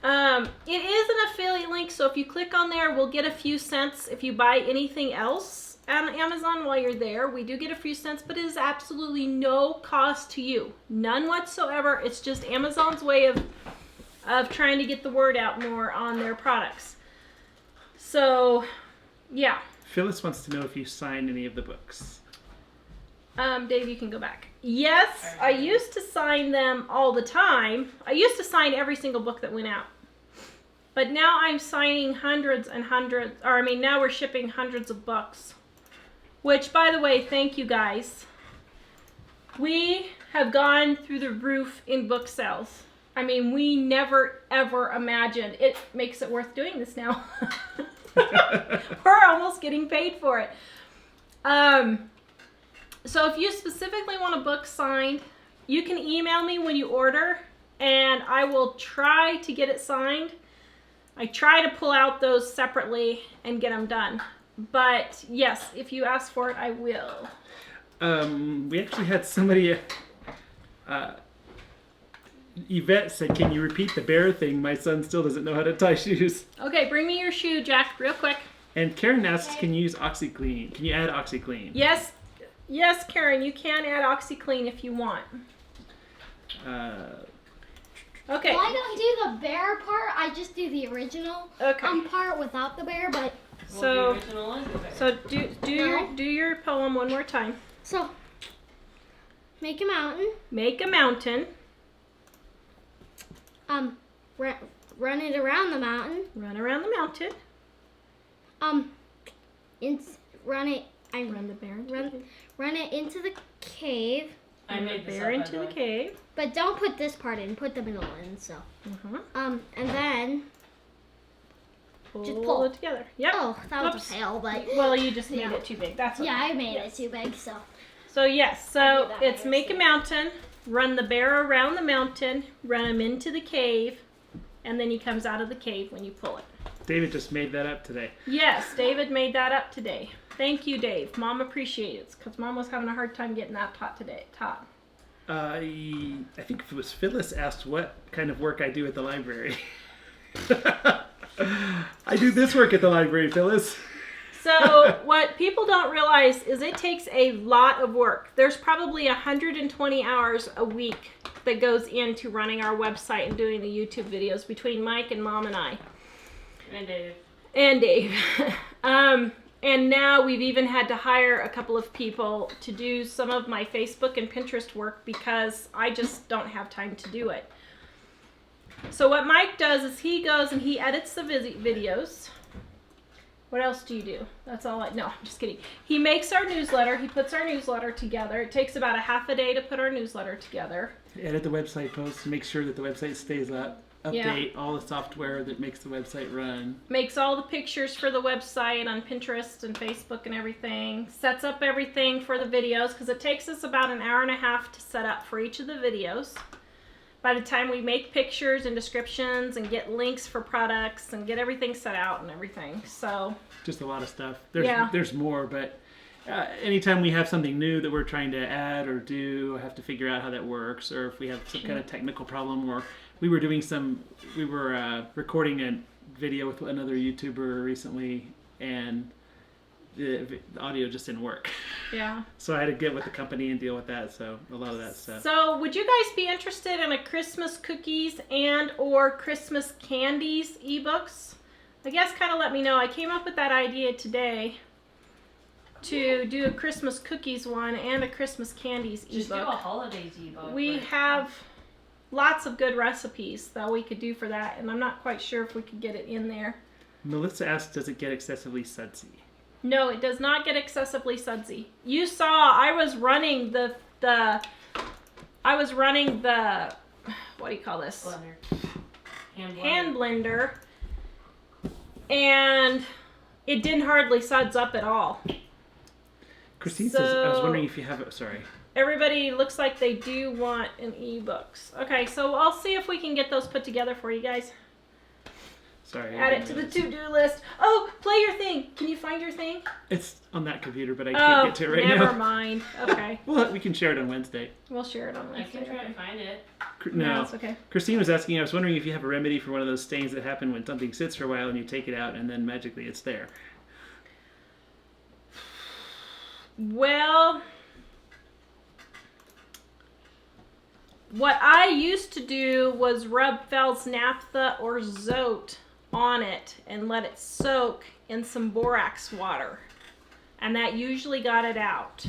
It is an affiliate link, so if you click on there, we'll get a few cents if you buy anything else on Amazon while you're there. We do get a few cents, but it is absolutely no cost to you. None whatsoever. It's just Amazon's way of trying to get the word out more on their products. So, yeah. Phyllis wants to know if you signed any of the books. Dave, you can go back. Yes, I used to sign them all the time. I used to sign every single book that went out. But now I'm signing hundreds and hundreds, now we're shipping hundreds of books. Which, by the way, thank you guys. We have gone through the roof in book sales. I mean, we never, ever imagined. It makes it worth doing this now. We're almost getting paid for it. So if you specifically want a book signed, you can email me when you order, and I will try to get it signed. I try to pull out those separately and get them done. But yes, if you ask for it, I will. We actually had somebody, Yvette said, can you repeat the bear thing? My son still doesn't know how to tie shoes. Okay, bring me your shoe, Jack, real quick. And Karen asks, can you use OxyClean? Can you add OxyClean? Yes, Karen, you can add OxyClean if you want. Okay. Well, I don't do the bear part. I just do the original part without the bear. But So, the original is the bear. so do your poem one more time. so make a mountain. Make a mountain. Run it around the mountain. Run around the mountain. Run the bear. Run it into the cave. I made this bear up, by into the way. cave. But don't put this part in. Put the middle in. So. Uh-huh. And then. Pull, Just pull. it together. Yep. Oh, that was Whoops. a fail, but. Well, you just made Yeah. it too big. That's okay. Yeah, I made it too big, so. So yes, I so do that it's by make a yourself. mountain, run the bear around the mountain, run him into the cave, and then he comes out of the cave when you pull it. David just made that up today. Yes, David made that up today. Thank you, Dave. Mom appreciates it because Mom was having a hard time getting that taught today. I think it was Phyllis asked what kind of work I do at the library. I do this work at the library, Phyllis. So what people don't realize is it takes a lot of work. There's probably 120 hours a week that goes into running our website and doing the YouTube videos between Mike and Mom and I. And Dave. And Dave. And now we've even had to hire a couple of people to do some of my Facebook and Pinterest work because I just don't have time to do it. So what Mike does is he goes and he edits the videos. What else do you do? That's all no, I'm just kidding. He makes our newsletter. He puts our newsletter together. It takes about a half a day to put our newsletter together. Edit the website posts, make sure that the website stays up. Update all the software that makes the website run. Makes all the pictures for the website on Pinterest and Facebook and everything. Sets up everything for the videos because it takes us about an hour and a half to set up for each of the videos. By the time we make pictures and descriptions and get links for products and get everything set out and everything, so just a lot of stuff. There's more, but anytime we have something new that we're trying to add or do, I have to figure out how that works, or if we have some kind of technical problem, or we were recording a video with another YouTuber recently, and the audio just didn't work. Yeah. So I had to get with the company and deal with that. So a lot of that stuff. So would you guys be interested in a Christmas cookies and or Christmas candies ebooks? I guess kind of let me know. I came up with that idea today to do a Christmas cookies one and a Christmas candies ebook. Just do a holidays ebook. We have lots of good recipes that we could do for that, and I'm not quite sure if we could get it in there. Melissa asked, does it get excessively sudsy? No, it does not get excessively sudsy. You saw I was running the what do you call this? Blender. Hand blender. And it didn't hardly suds up at all. Christine says, I was wondering if you have it. Sorry. Everybody looks like they do want an ebooks. Okay, so I'll see if we can get those put together for you guys. Sorry. Add it to the to-do list. Oh, play your thing. Can you find your thing? It's on that computer, but I can't get to it right now. Never mind. Okay. Well, we can share it on Wednesday. We'll share it on Wednesday. I can try to find it. No, it's okay. Christine was asking, I was wondering if you have a remedy for one of those stains that happen when something sits for a while and you take it out and then magically it's there. Well, what I used to do was rub Fel's naphtha or Zote on it and let it soak in some borax water, and that usually got it out.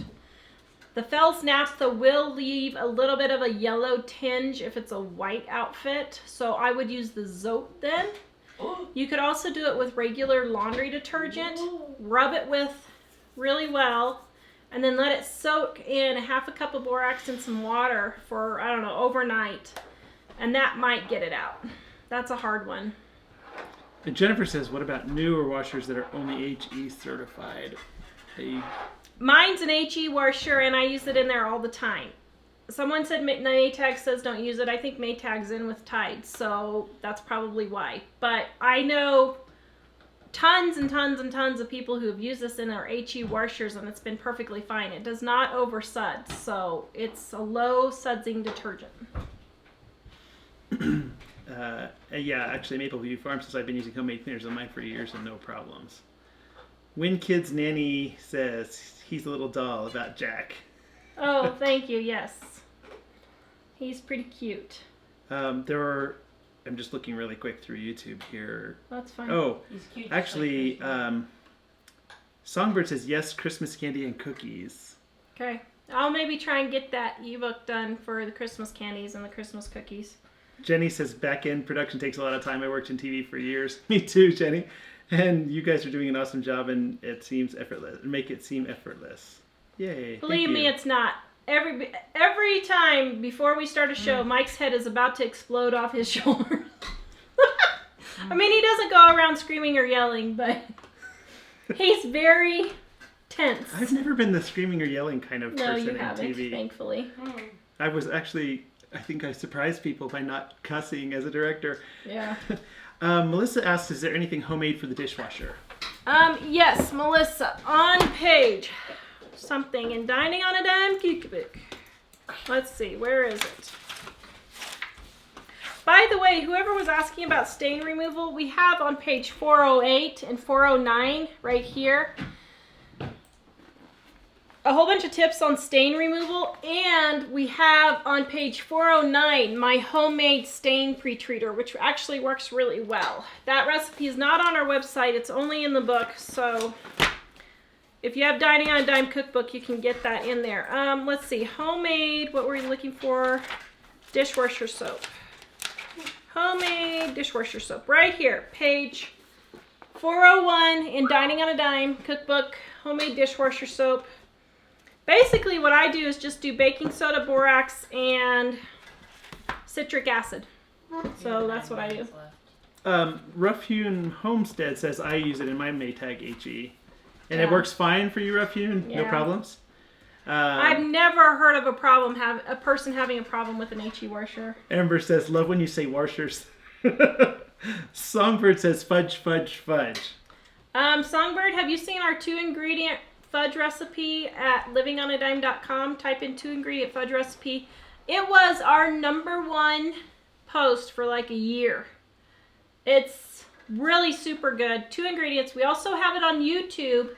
The Fel's naphtha will leave a little bit of a yellow tinge if it's a white outfit, so I would use the Zote then. You could also do it with regular laundry detergent, rub it with really well, and then let it soak in a half a cup of borax and some water for, I don't know, overnight, and that might get it out. That's a hard one. And Jennifer says, what about newer washers that are only HE certified? Mine's an HE washer, and I use it in there all the time. Someone said Maytag says don't use it. I think Maytag's in with Tide, so that's probably why. But I know tons and tons and tons of people who have used this in their HE washers, and it's been perfectly fine. It does not over sud, so it's a low sudsing detergent. Yeah, actually, Maple View Farm says I've been using Homemade Cleaners on mine for years and no problems. When Kids Nanny says he's a little doll about Jack. Oh, thank you. Yes, he's pretty cute. I'm just looking really quick through YouTube here. That's fine. Oh, He's cute, actually, like Songbird says yes, Christmas candy and cookies. Okay, I'll maybe try and get that ebook done for the Christmas candies and the Christmas cookies. Jenny says back-end production takes a lot of time. I worked in TV for years. Me too, Jenny. And you guys are doing an awesome job, and it seems effortless. Make it seem effortless. Yay. Believe me, it's not. Every time before we start a show, Mike's head is about to explode off his shoulders. I mean, he doesn't go around screaming or yelling, but he's very tense. I've never been the screaming or yelling kind of No, person you in haven't, TV. thankfully. I was actually, I think I surprised people by not cussing as a director. Yeah. Melissa asks, is there anything homemade for the dishwasher? Yes, Melissa, on page something in Dining on a Dime Cookbook. Let's see, where is it? By the way, whoever was asking about stain removal, we have on page 408 and 409 right here a whole bunch of tips on stain removal, and we have on page 409 my homemade stain pre-treater, which actually works really well. That recipe is not on our website, it's only in the book, so if you have Dining on a Dime cookbook, you can get that in there. Let's see, homemade, what were we looking for? Dishwasher soap. Homemade dishwasher soap. Right here, page 401 in Dining on a Dime cookbook, homemade dishwasher soap. Basically what I do is just do baking soda, borax, and citric acid. So that's what I do. Rough Hewn Homestead says I use it in my Maytag HE. And Yeah. it works fine for you, Rough Hewn? No Yeah. problems? I've never heard of a person having a problem with an HE washer. Amber says, love when you say washers. Songbird says fudge, fudge, fudge. Songbird, have you seen our 2-ingredient fudge recipe at livingonadime.com? Type in 2-ingredient fudge recipe. It was our #1 post for like a year. It's really super good. 2 ingredients. We also have it on YouTube.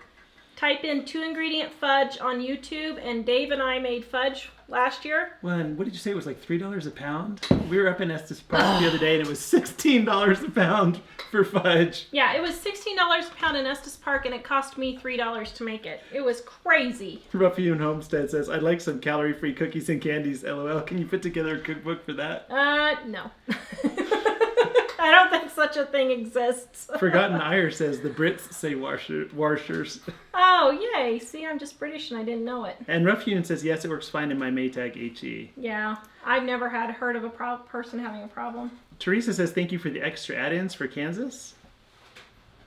Type in 2-ingredient fudge on YouTube, and Dave and I made fudge last year. Well, and what did you say? It was like $3 a pound? We were up in Estes Park the other day, and it was $16 a pound for fudge. Yeah, it was $16 a pound in Estes Park, and it cost me $3 to make it. It was crazy. Rough Hewn Homestead says, I'd like some calorie-free cookies and candies, LOL. Can you put together a cookbook for that? No. I don't think such a thing exists. Forgotten Ire says, the Brits say washers. Oh, yay. See, I'm just British and I didn't know it. And Rough Hewn says, yes, it works fine in my Maytag HE. Yeah, I've never heard of a person having a problem. Teresa says, thank you for the extra add-ins for Kansas.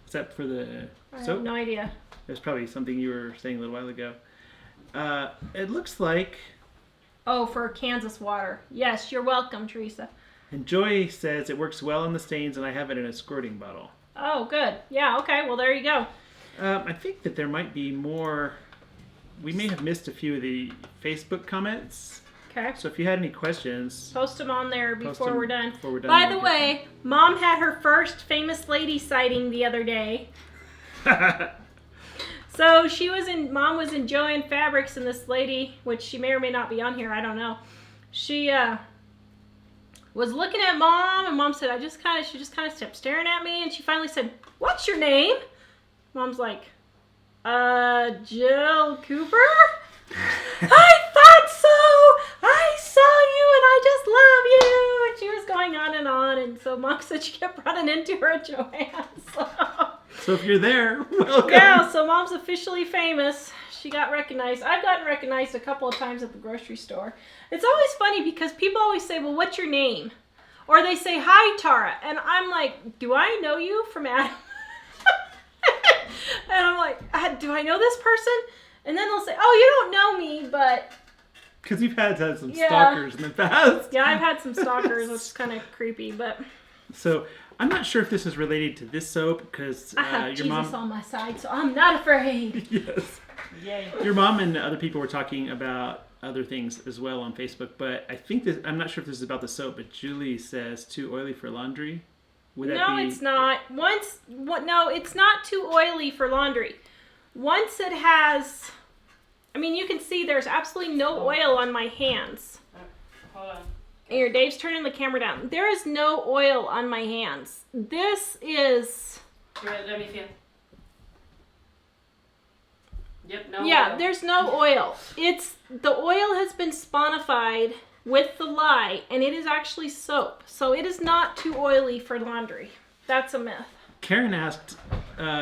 Is that for the I soap? have no idea. That's probably something you were saying a little while ago. It looks like... Oh, for Kansas water. Yes, you're welcome, Teresa. And Joy says, it works well on the stains, and I have it in a squirting bottle. Oh, good. Yeah, okay. Well, there you go. I think that there might be more... We may have missed a few of the Facebook comments. Okay. So if you had any questions... Post them on there post before them we're done. before we're done. By the way, Mom had her first famous lady sighting the other day. So Mom was in Joann Fabrics, and this lady, which she may or may not be on here, I don't know. She was looking at Mom, and Mom said, she just kind of kept staring at me, and she finally said, "What's your name?" Mom's like, Jill Cooper? I thought so! I saw you, and I just love you! And she was going on, and so Mom said she kept running into her at Joann. So if you're there, welcome. Yeah, so Mom's officially famous. She got recognized. I've gotten recognized a couple of times at the grocery store. It's always funny because people always say, well, what's your name? Or they say, hi, Tara. And I'm like, do I know you from Adam? And I'm like, do I know this person? And then they'll say, oh, you don't know me, but... Because you've had some stalkers in the past. Yeah, I've had some stalkers, which is kind of creepy, but... So, I'm not sure if this is related to this soap, because I have your Jesus mom... on my side, so I'm not afraid. Yes. Yay. Your mom and other people were talking about other things as well on Facebook, but I think this, I'm not sure if this is about the soap, but Julie says too oily for laundry. Would that No, be... it's not. No, it's not too oily for laundry. Once it has, I mean, you can see there's absolutely no oil on my hands. Hold on. Here, Dave's turning the camera down. There is no oil on my hands. This is... Here, let me feel. Yep, no Yeah, oil. there's no oil. The oil has been sponified with the lye, and it is actually soap. So it is not too oily for laundry. That's a myth. Karen asked,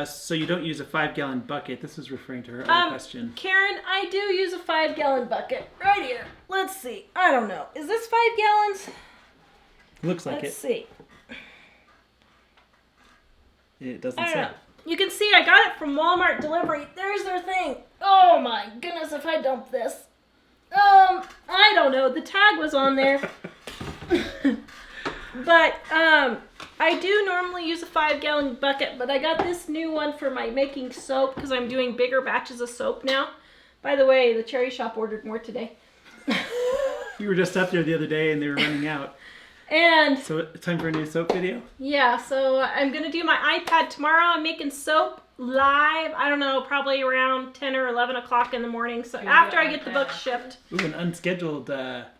so you don't use a 5-gallon bucket. This is referring to her other question. Karen, I do use a 5-gallon bucket. Right here. Let's see. I don't know. Is this 5 gallons? Looks like Let's see. It doesn't I don't say. know. You can see I got it from Walmart delivery. There's their thing. Oh my goodness, if I dump this. I don't know. The tag was on there. But, I do normally use a 5-gallon bucket, but I got this new one for my making soap because I'm doing bigger batches of soap now. By the way, the Cherry Shop ordered more today. You were just up there the other day and they were running out. And So time for a new soap video? yeah, so I'm going to do my iPad tomorrow. I'm making soap live, I don't know, probably around 10 or 11 o'clock in the morning. So You're after good I get the iPad. book shipped. Ooh, an unscheduled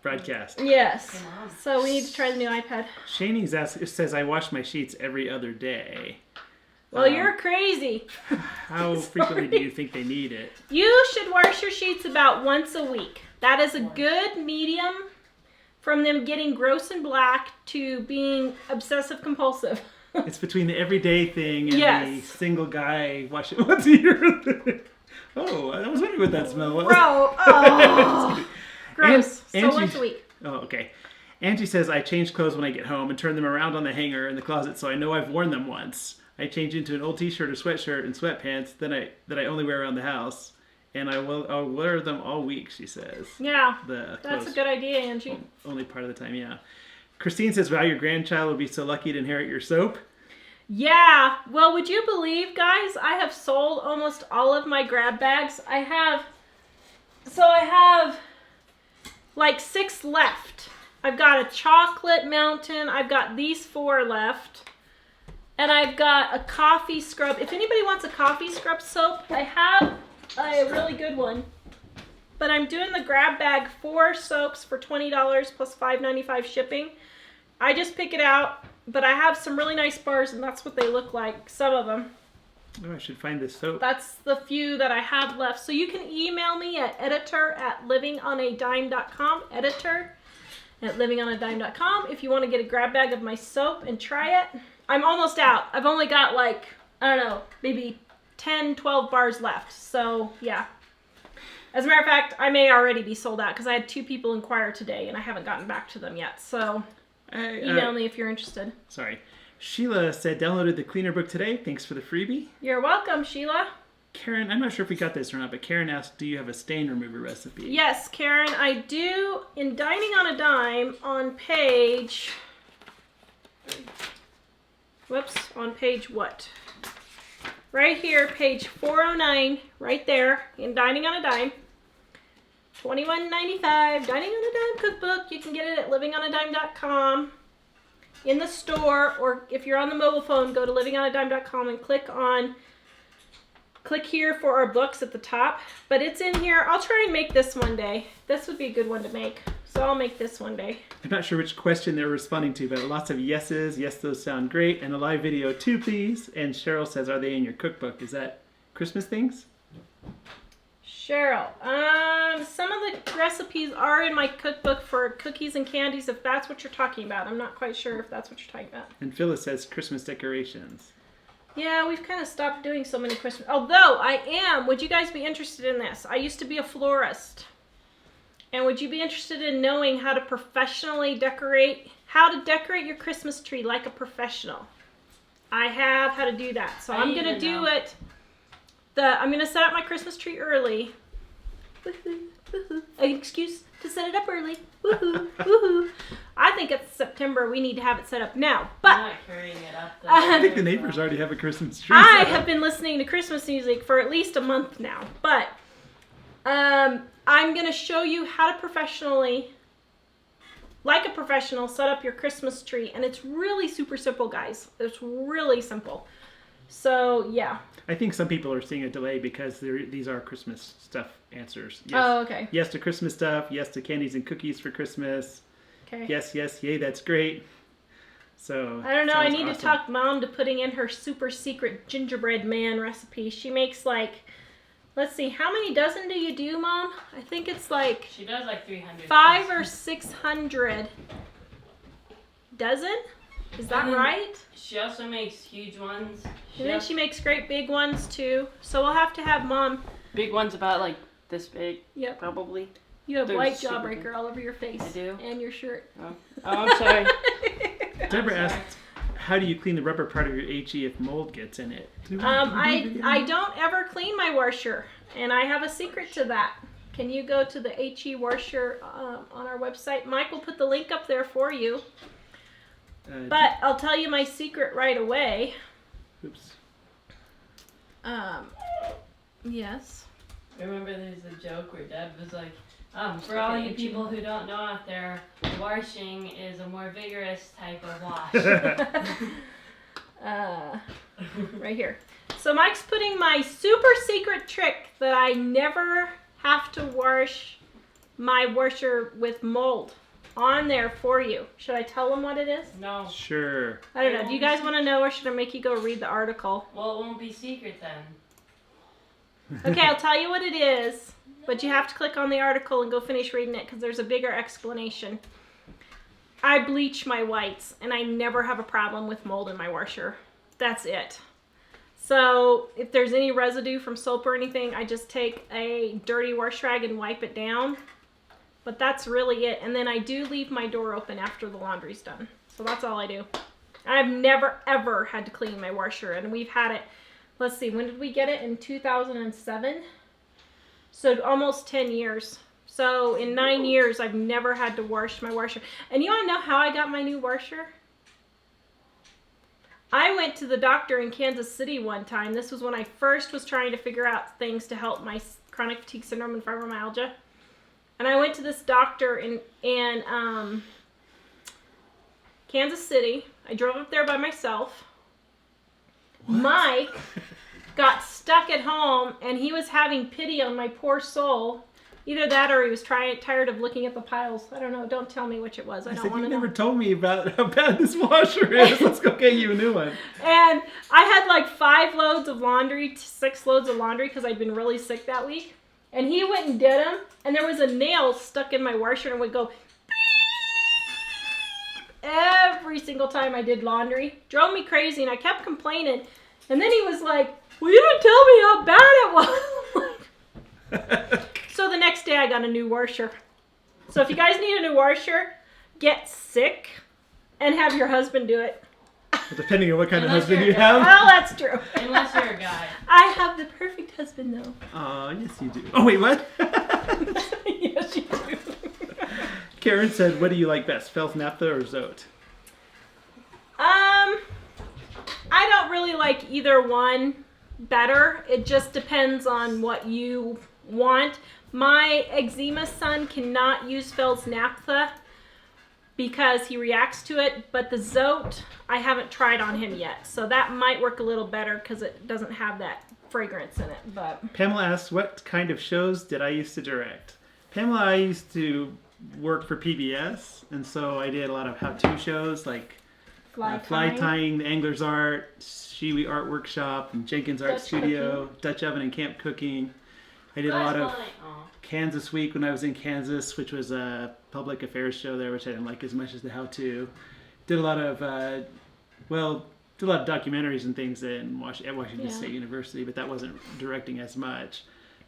broadcast. Yes. Come on. So we need to try the new iPad. Shaney's says I wash my sheets every other day. Well, you're crazy. How frequently do you think they need it? You should wash your sheets about once a week. That is a good medium from them getting gross and black to being obsessive compulsive. It's between the everyday thing and Yes. the single guy washing once a year. Oh, I was wondering what that smell was. Bro, oh. Gross. Angie- So once a week. Oh, okay. Angie says I change clothes when I get home and turn them around on the hanger in the closet so I know I've worn them once. I change into an old t-shirt or sweatshirt and sweatpants that I only wear around the house, and I'll wear them all week, she says. Yeah, The that's clothes. a good idea, Angie. Only part of the time, yeah. Christine says, wow, your grandchild will be so lucky to inherit your soap. Yeah, well, would you believe, guys, I have sold almost all of my grab bags. I have like 6 left. I've got a chocolate mountain, I've got these 4 left, and I've got a coffee scrub. If anybody wants a coffee scrub soap, I have a really good one. But I'm doing the grab bag 4 soaps for $20 plus $5.95 shipping. I just pick it out, but I have some really nice bars, and that's what they look like, some of them. Oh, I should find this soap. That's the few that I have left. So you can email me at editor@livingonadime.com, editor@livingonadime.com if you want to get a grab bag of my soap and try it. I'm almost out. I've only got like, I don't know, maybe 10, 12 bars left. So yeah. As a matter of fact, I may already be sold out because I had 2 people inquire today and I haven't gotten back to them yet. So email me if you're interested. Sorry. Sheila said, downloaded the cleaner book today. Thanks for the freebie. You're welcome, Sheila. Karen, I'm not sure if we got this or not, but Karen asked, do you have a stain remover recipe? Yes, Karen, I do. In Dining on a Dime on page... Whoops, on page what? Right here, page 409, right there, in Dining on a Dime. $21.95, Dining on a Dime cookbook. You can get it at livingonadime.com in the store, or if you're on the mobile phone, go to livingonadime.com and click here for our books at the top. But it's in here. I'll try and make this one day. This would be a good one to make. So I'll make this one day. I'm not sure which question they're responding to, but lots of yeses. Yes, those sound great. And a live video too, please. And Cheryl says, are they in your cookbook? Is that Christmas things? Cheryl, some of the recipes are in my cookbook for cookies and candies, if that's what you're talking about. I'm not quite sure if that's what you're talking about. And Phyllis says Christmas decorations. Yeah, we've kind of stopped doing so many Christmas. Although I am, would you guys be interested in this? I used to be a florist. And would you be interested in knowing how to professionally decorate, how to decorate your Christmas tree like a professional? I have how to do that. So I'm going to do it. I'm going to set up my Christmas tree early. Woohoo, woohoo. An excuse to set it up early. Woohoo, woohoo. I think it's September. We need to have it set up now. But I'm not carrying it up. I think the neighbors already have a Christmas tree. I set up. have been listening to Christmas music for at least a month now. But I'm going to show you how to professionally, like a professional, set up your Christmas tree. And it's really super simple, guys. It's really simple. So, yeah. I think some people are seeing a delay because these are Christmas stuff answers. Yes. Oh, okay. Yes to Christmas stuff. Yes to candies and cookies for Christmas. Okay. Yes, yes, yay, that's great. So I don't know. I sounds need to awesome. talk Mom to putting in her super secret gingerbread man recipe. She makes like, let's see, how many dozen do you do, Mom? I think it's like She does like 300. 500 or 600 dozen. Is that And then right? She also makes huge ones. And then she makes great big ones too. So we'll have to have Mom. Big ones about like this big, Yep. probably. You have They're white super jawbreaker big. all over your face. I do. And your shirt. Oh, I'm sorry. Deborah I'm sorry. asked, how do you clean the rubber part of your HE if mold gets in it? I don't ever clean my washer, and I have a secret to that. Can you go to the HE washer on our website? Mike will put the link up there for you. But I'll tell you my secret right away. Oops. Yes. Remember there's a joke where Deb was like, for all you people who don't know out there, washing is a more vigorous type of wash. Right here. So Mike's putting my super secret trick that I never have to wash my washer with mold. on there for you. Should I tell them what it is? No. Sure. I don't know. Do you guys want to know, or should I make you go read the article? Well, it won't be secret then. Okay, I'll tell you what it is, but you have to click on the article and go finish reading it because there's a bigger explanation. I bleach my whites, and I never have a problem with mold in my washer. That's it. So if there's any residue from soap or anything, I just take a dirty wash rag and wipe it down. But that's really it. And then I do leave my door open after the laundry's done. So that's all I do. I've never, ever had to clean my washer. And we've had it, let's see, when did we get it? In 2007. So almost 10 years. So in 9 years, I've never had to wash my washer. And you want to know how I got my new washer? I went to the doctor in Kansas City one time. This was when I first was trying to figure out things to help my chronic fatigue syndrome and fibromyalgia. And I went to this doctor in Kansas City. I drove up there by myself. What? Mike got stuck at home, and he was having pity on my poor soul. Either that or he was tired of looking at the piles. I don't know. Don't tell me which it was. I don't want to know. You never told me about how bad this washer is. Let's go get you a new one. And I had like 5 loads of laundry, 6 loads of laundry because I'd been really sick that week. And he went and did them, and there was a nail stuck in my washer, and it would go every single time I did laundry. Drove me crazy, and I kept complaining. And then he was like, well, you didn't tell me how bad it was. So the next day I got a new washer. So if you guys need a new washer, get sick and have your husband do it. Depending on what kind of Unless husband you're you a have. Well, that's true. Unless you're a guy. I have the perfect husband, though. Oh, yes you do. Oh, wait, what? Yes, you do. Karen said, what do you like best, Fels Naphtha or Zote? I don't really like either one better. It just depends on what you want. My eczema son cannot use Fels Naphtha because he reacts to it, but the Zote I haven't tried on him yet, so that might work a little better because it doesn't have that fragrance in it. But Pamela asks, what kind of shows did I used to direct? Pamela, I used to work for PBS, and so I did a lot of how-to shows like fly tying, the Angler's Art, Shiwi Art Workshop, and Jenkins Art Studio, Dutch Oven and Camp Cooking. I did a lot of Kansas Week when I was in Kansas, which was a public affairs show there, which I didn't like as much as the how-to. Did a lot of, did a lot of documentaries and things at Washington State University, but that wasn't directing as much.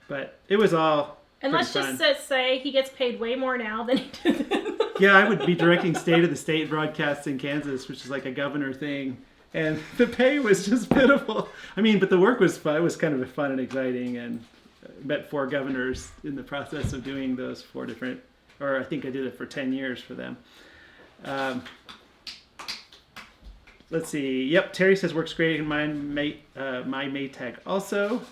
But it was all and let's fun. Just say he gets paid way more now than he did then. Yeah, I would be directing State of the State broadcasts in Kansas, which is like a governor thing. And the pay was just pitiful. I mean, but the work was fun. It was kind of fun and exciting, and met 4 governors in the process of doing those 4 different, or I think I did it for 10 years for them. Let's see. Yep, Terry says works great in my Maytag also.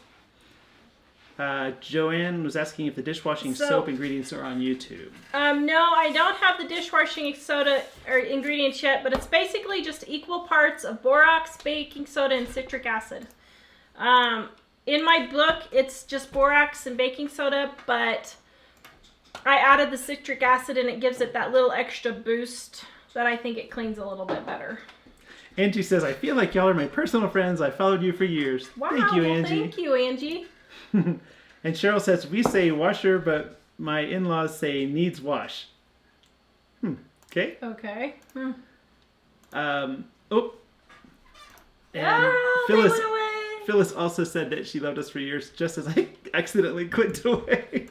Joanne was asking if the dishwashing soap ingredients are on YouTube. No, I don't have the dishwashing soda or ingredients yet, but it's basically just equal parts of borax, baking soda, and citric acid. In my book, it's just borax and baking soda, but I added the citric acid and it gives it that little extra boost that I think it cleans a little bit better. Angie says, I feel like y'all are my personal friends. I followed you for years. Wow, thank you, Angie. Thank you, Angie. And Cheryl says, we say washer, but my in-laws say needs wash. Okay. Okay. And Phyllis also said that she loved us for years, just as I accidentally clicked away.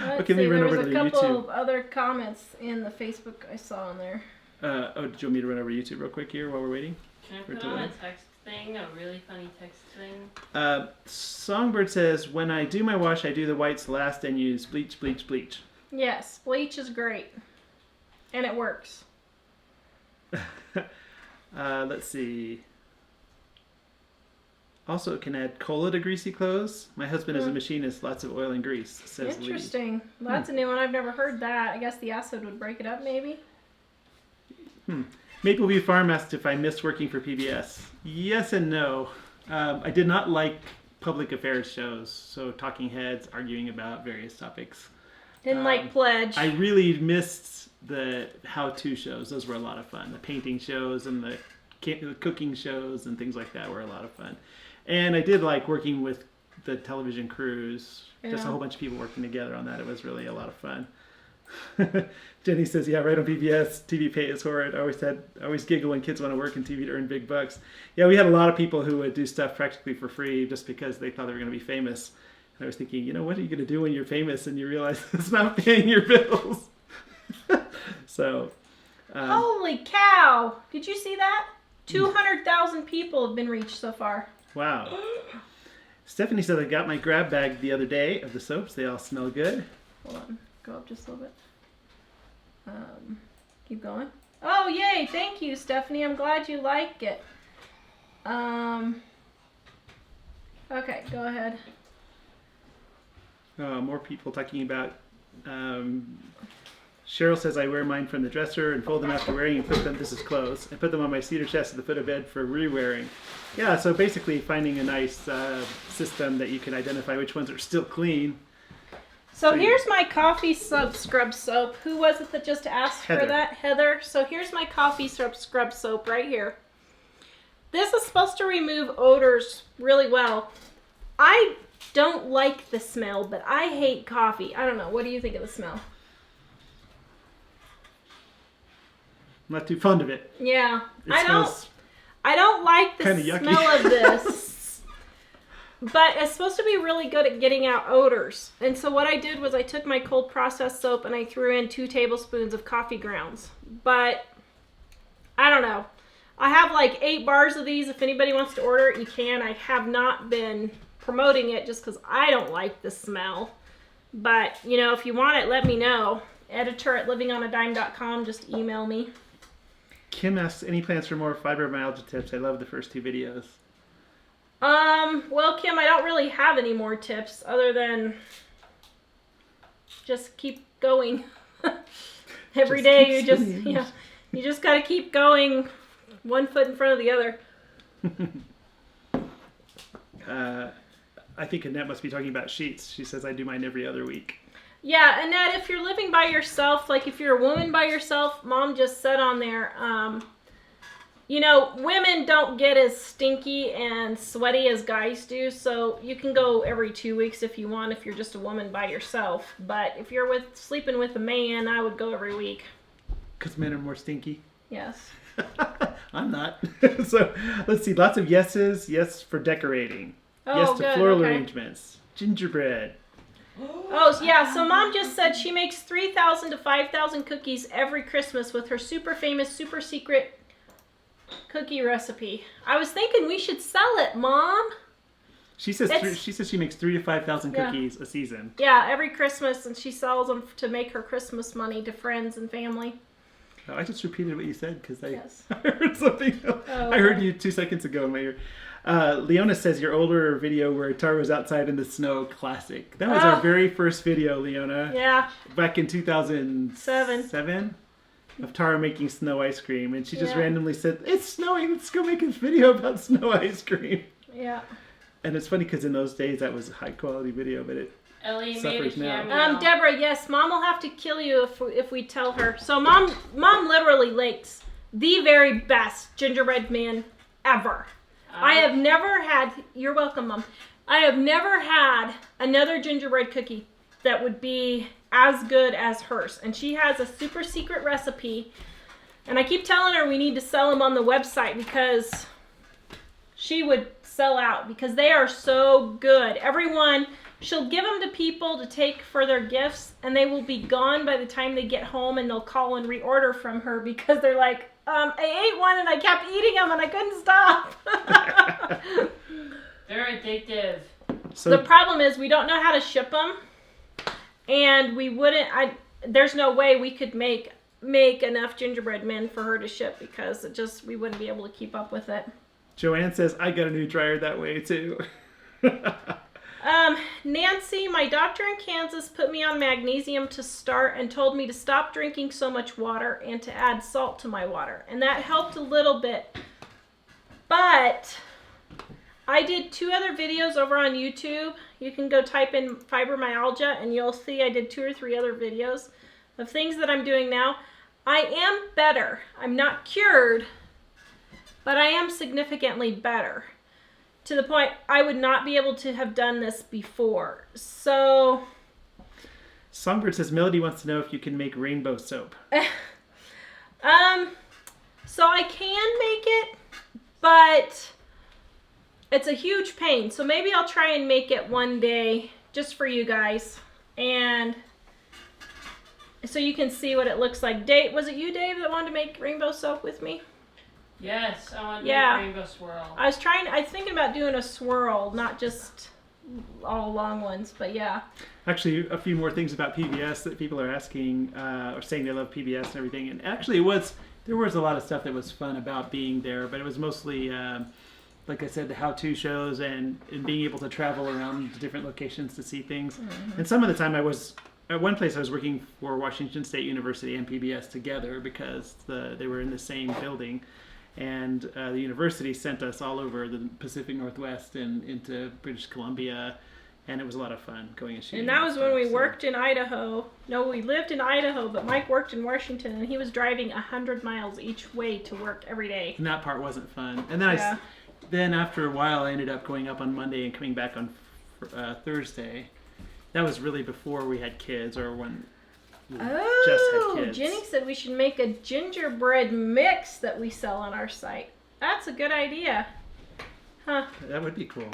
Okay, let me run over to the YouTube. There's a couple of other comments in the Facebook I saw on there. Did you want me to run over to YouTube real quick here while we're waiting? Can I put on a text thing, a really funny text thing? Songbird says, when I do my wash, I do the whites last and use bleach, bleach, bleach. Yes, bleach is great. And it works. Let's see. Also, it can add cola to greasy clothes. My husband is a machinist, lots of oil and grease, says Lee. Interesting. Well, that's a new one. I've never heard that. I guess the acid would break it up, maybe? Mapleview Farm asked if I missed working for PBS. Yes and no. I did not like public affairs shows, so talking heads, arguing about various topics. Didn't like Pledge. I really missed the how-to shows. Those were a lot of fun. The painting shows and the cooking shows and things like that were a lot of fun. And I did like working with the television crews. Just a whole bunch of people working together on that. It was really a lot of fun. Jenny says, yeah, right on PBS, TV pay is horrid. I always giggle when kids want to work in TV to earn big bucks. Yeah, we had a lot of people who would do stuff practically for free just because they thought they were going to be famous. And I was thinking, what are you going to do when you're famous and you realize it's not paying your bills? So, holy cow! Did you see that? 200,000 people have been reached so far. Wow. Stephanie said I got my grab bag the other day of the soaps. They all smell good. Hold on. Go up just a little bit. Keep going. Oh, yay. Thank you, Stephanie. I'm glad you like it. Okay, go ahead. More people talking about... Cheryl says I wear mine from the dresser and fold them after wearing and put them, this is clothes, and put them on my cedar chest at the foot of bed for re-wearing. Yeah, so basically finding a nice system that you can identify which ones are still clean. So here's my coffee scrub soap. Who was it that just asked Heather. for that? Heather. So here's my coffee scrub soap right here. This is supposed to remove odors really well. I don't like the smell, but I hate coffee. I don't know. What do you think of the smell? I'm not too fond of it. Yeah. It I smells don't like the kinda yucky. smell of this. But it's supposed to be really good at getting out odors. And so what I did was I took my cold processed soap and I threw in 2 tablespoons of coffee grounds. But I don't know. I have like 8 bars of these. If anybody wants to order it, you can. I have not been promoting it just because I don't like the smell. But, if you want it, let me know. editor@livingonadime.com. Just email me. Kim asks, any plans for more fibromyalgia tips? I love the first 2 videos. Well, Kim, I don't really have any more tips other than just keep going. Every day you just got to keep going 1 foot in front of the other. I think Annette must be talking about sheets. She says I do mine every other week. Yeah, Annette, if you're living by yourself, like if you're a woman by yourself, Mom just said on there, women don't get as stinky and sweaty as guys do, so you can go every 2 weeks if you want, if you're just a woman by yourself. But if you're sleeping with a man, I would go every week. Because men are more stinky? Yes. I'm not. So, let's see. Lots of yeses. Yes for decorating. Oh, yes to good, floral okay. arrangements. Gingerbread. Oh, yeah, so Mom just said she makes 3,000 to 5,000 cookies every Christmas with her super famous, super secret cookie recipe. I was thinking we should sell it, Mom. She says she makes 3,000 to 5,000 cookies a season. Yeah, every Christmas, and she sells them to make her Christmas money to friends and family. Oh, I just repeated what you said because I Yes. heard something else. Oh, I heard you 2 seconds ago in my ear. Leona says your older video where Tara was outside in the snow, classic. That was our very first video, Leona. Yeah. Back in 2007 of Tara making snow ice cream, and she just randomly said, "It's snowing. Let's go make a video about snow ice cream." Yeah. And it's funny because in those days that was a high quality video, but it Ellie made a suffers now. cameo. Deborah, yes, Mom will have to kill you if we tell her. So Mom literally makes the very best gingerbread man ever. I have never had, you're welcome, Mom. I have never had another gingerbread cookie that would be as good as hers. And she has a super secret recipe. And I keep telling her we need to sell them on the website because she would sell out because they are so good. She'll give them to people to take for their gifts, and they will be gone by the time they get home, and they'll call and reorder from her because they're like, I ate one and I kept eating them and I couldn't stop. They're addictive. So The problem is we don't know how to ship them, and there's no way we could make enough gingerbread men for her to ship because we wouldn't be able to keep up with it. Joanne says I got a new dryer that way too. Nancy, my doctor in Kansas put me on magnesium to start and told me to stop drinking so much water and to add salt to my water. And that helped a little bit. But I did 2 other videos over on YouTube. You can go type in fibromyalgia and you'll see I did 2 or 3 other videos of things that I'm doing now. I am better. I'm not cured, but I am significantly better. To the point I would not be able to have done this before. So... Songbird says Melody wants to know if you can make rainbow soap. So I can make it, but it's a huge pain. So maybe I'll try and make it one day just for you guys. And so you can see what it looks like. Dave, was it you, Dave, that wanted to make rainbow soap with me? Yes, I want to Yeah. make rainbow swirl. I was thinking about doing a swirl, not just all long ones, but yeah. Actually, a few more things about PBS that people are asking, or saying they love PBS and everything. And actually, there was a lot of stuff that was fun about being there, but it was mostly, like I said, the how-to shows and being able to travel around to different locations to see things. Mm-hmm. And some of the time at one place I was working for Washington State University and PBS together because they were in the same building. And the university sent us all over the Pacific Northwest and into British Columbia. And it was a lot of fun going and shooting. And that was when we worked in Idaho. No, we lived in Idaho, but Mike worked in Washington, and he was driving 100 miles each way to work every day. And that part wasn't fun. And then then after a while, I ended up going up on Monday and coming back on Thursday. That was really before we had kids, or when we just had kids. Jenny said we should make a gingerbread mix that we sell on our site. That's a good idea. Huh. That would be cool.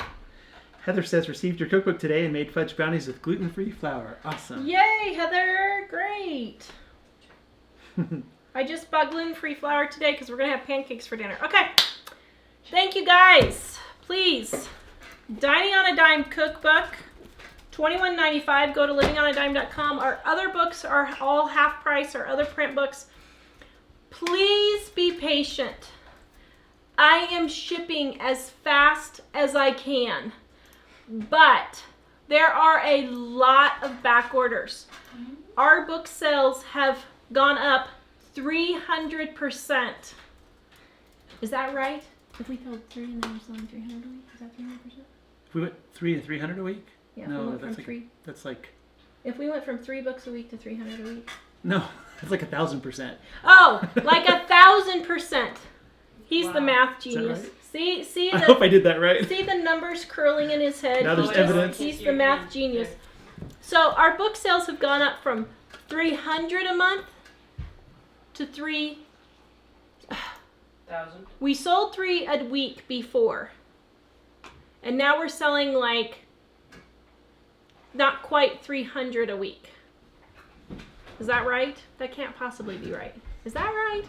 Heather says, received your cookbook today and made fudge brownies with gluten-free flour. Awesome. Yay, Heather. Great. I just bought gluten-free flour today because we're going to have pancakes for dinner. Okay. Thank you, guys. Please, Dining on a Dime cookbook, $21.95. Go to livingonadime.com. Our other books are all half price, our other print books. Please be patient. I am shipping as fast as I can. But there are a lot of back orders. Our book sales have gone up 300%. Is that right? If we sold 3 and then we're selling 300 a week, is that 300%? If we went 3 and 300 a week? Yeah, No, we went from that's like 3. That's like... If we went from 3 books a week to 300 a week. No, that's like 1,000%. Oh, like 1,000%. He's the math Is that genius. right? See I hope I did that right. See the numbers curling in his head. Now there's evidence. He's the math genius. So our book sales have gone up from 300 a month to 3,000. We sold 3 a week before, and now we're selling like not quite 300 a week. Is that right? That can't possibly be right. Is that right?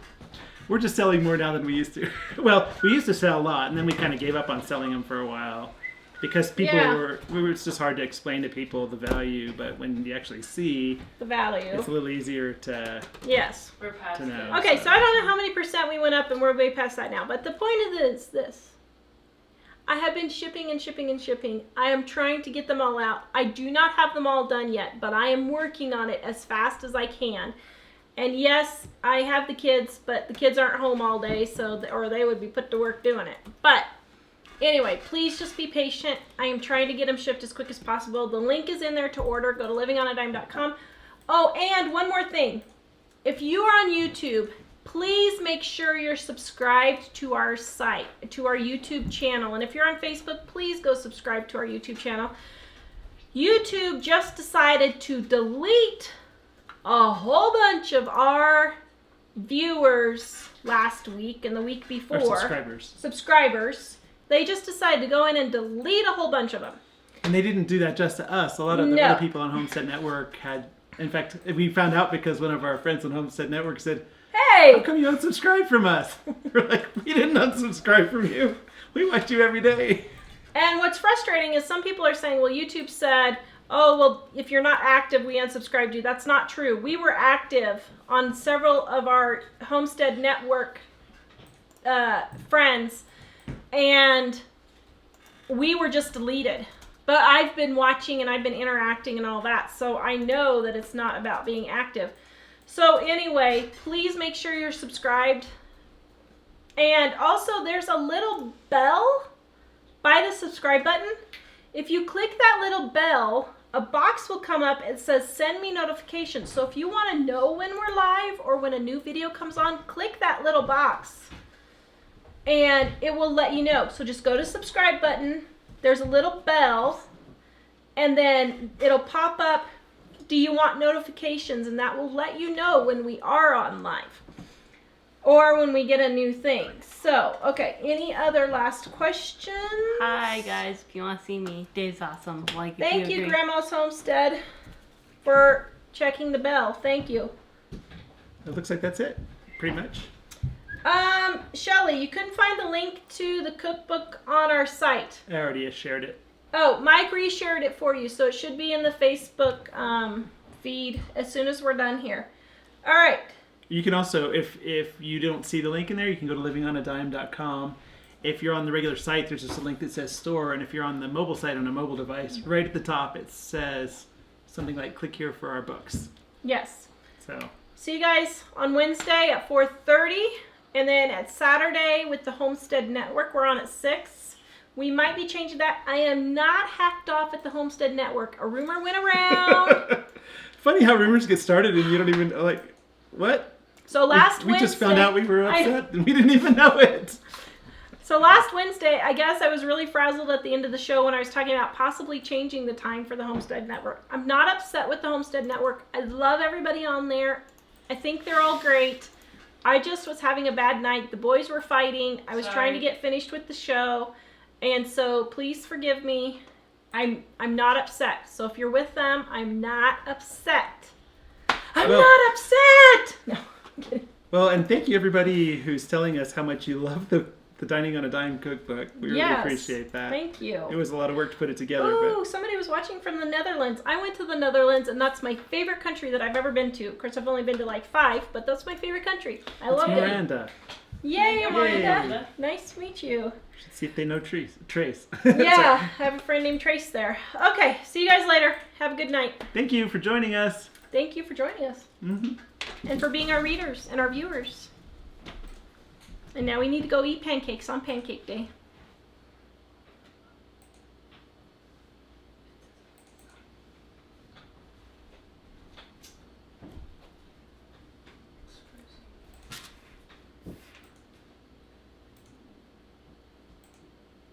We're just selling more now than we used to. Well, we used to sell a lot, and then we kind of gave up on selling them for a while because people it's just hard to explain to people the value, but when you actually see the value, it's a little easier to We're past to know. Okay, so I don't know how many percent we went up, and we're way past that now. But the point of this is this. I have been shipping and shipping and shipping. I am trying to get them all out. I do not have them all done yet, but I am working on it as fast as I can. And yes, I have the kids, but the kids aren't home all day, or they would be put to work doing it. But anyway, please just be patient. I am trying to get them shipped as quick as possible. The link is in there to order. Go to livingonadime.com. Oh, and one more thing. If you are on YouTube, please make sure you're subscribed to our site, to our YouTube channel. And if you're on Facebook, please go subscribe to our YouTube channel. YouTube just decided to delete a whole bunch of our viewers last week and the week before. Our subscribers. They just decided to go in and delete a whole bunch of them. And they didn't do that just to us. A lot of the other people on Homestead Network had, in fact, we found out because one of our friends on Homestead Network said, "Hey, how come you unsubscribed from us?" We're like, we didn't unsubscribe from you. We watch you every day. And what's frustrating is some people are saying, well, YouTube said, oh, well, if you're not active, we unsubscribed you. That's not true. We were active on several of our Homestead Network friends, and we were just deleted. But I've been watching and I've been interacting and all that, so I know that it's not about being active. So anyway, please make sure you're subscribed. And also, there's a little bell by the subscribe button, if you click that little bell, a box will come up. It says send me notifications. So if you want to know when we're live or when a new video comes on, click that little box and it will let you know. So just go to subscribe button. There's a little bell and then it'll pop up, do you want notifications? And that will let you know when we are on live or when we get a new thing. So, okay, any other last questions? Hi guys, if you want to see me, Dave's awesome. Like, if Thank you, agree. Grandma's Homestead, for checking the bell. Thank you. It looks like that's it, pretty much. Shelly, you couldn't find the link to the cookbook on our site. I already shared it. Oh, Mike reshared it for you, so it should be in the Facebook feed as soon as we're done here. All right. You can also, if you don't see the link in there, you can go to livingonadime.com. If you're on the regular site, there's just a link that says store, and if you're on the mobile site on a mobile device, right at the top it says something like click here for our books. Yes. So See you guys on Wednesday at 4:30, and then at Saturday with the Homestead Network, we're on at 6. We might be changing that. I am not hacked off at the Homestead Network. A rumor went around. funny how rumors get started and you don't even like what? So last we Wednesday, just found out we were upset and we didn't even know it. So last Wednesday, I guess I was really frazzled at the end of the show when I was talking about possibly changing the time for the Homestead Network. I'm not upset with the Homestead Network. I love everybody on there. I think they're all great. I just was having a bad night. The boys were fighting. I was trying to get finished with the show. And so please forgive me. I'm not upset. So if you're with them, I'm not upset. I'm not upset! No, I'm kidding. Well, and thank you everybody who's telling us how much you love the Dining on a Dime cookbook. We really appreciate that. Thank you. It was a lot of work to put it together. Oh, somebody was watching from the Netherlands. I went to the Netherlands, and that's my favorite country that I've ever been to. Of course, I've only been to like 5, but that's my favorite country. I love it. Miranda. Yay, Miranda. Yay. Nice to meet you. Should see if they know Trace. Yeah, I have a friend named Trace there. Okay, see you guys later. Have a good night. Thank you for joining us. Thank you for joining us. And for being our readers and our viewers. And now we need to go eat pancakes on Pancake Day.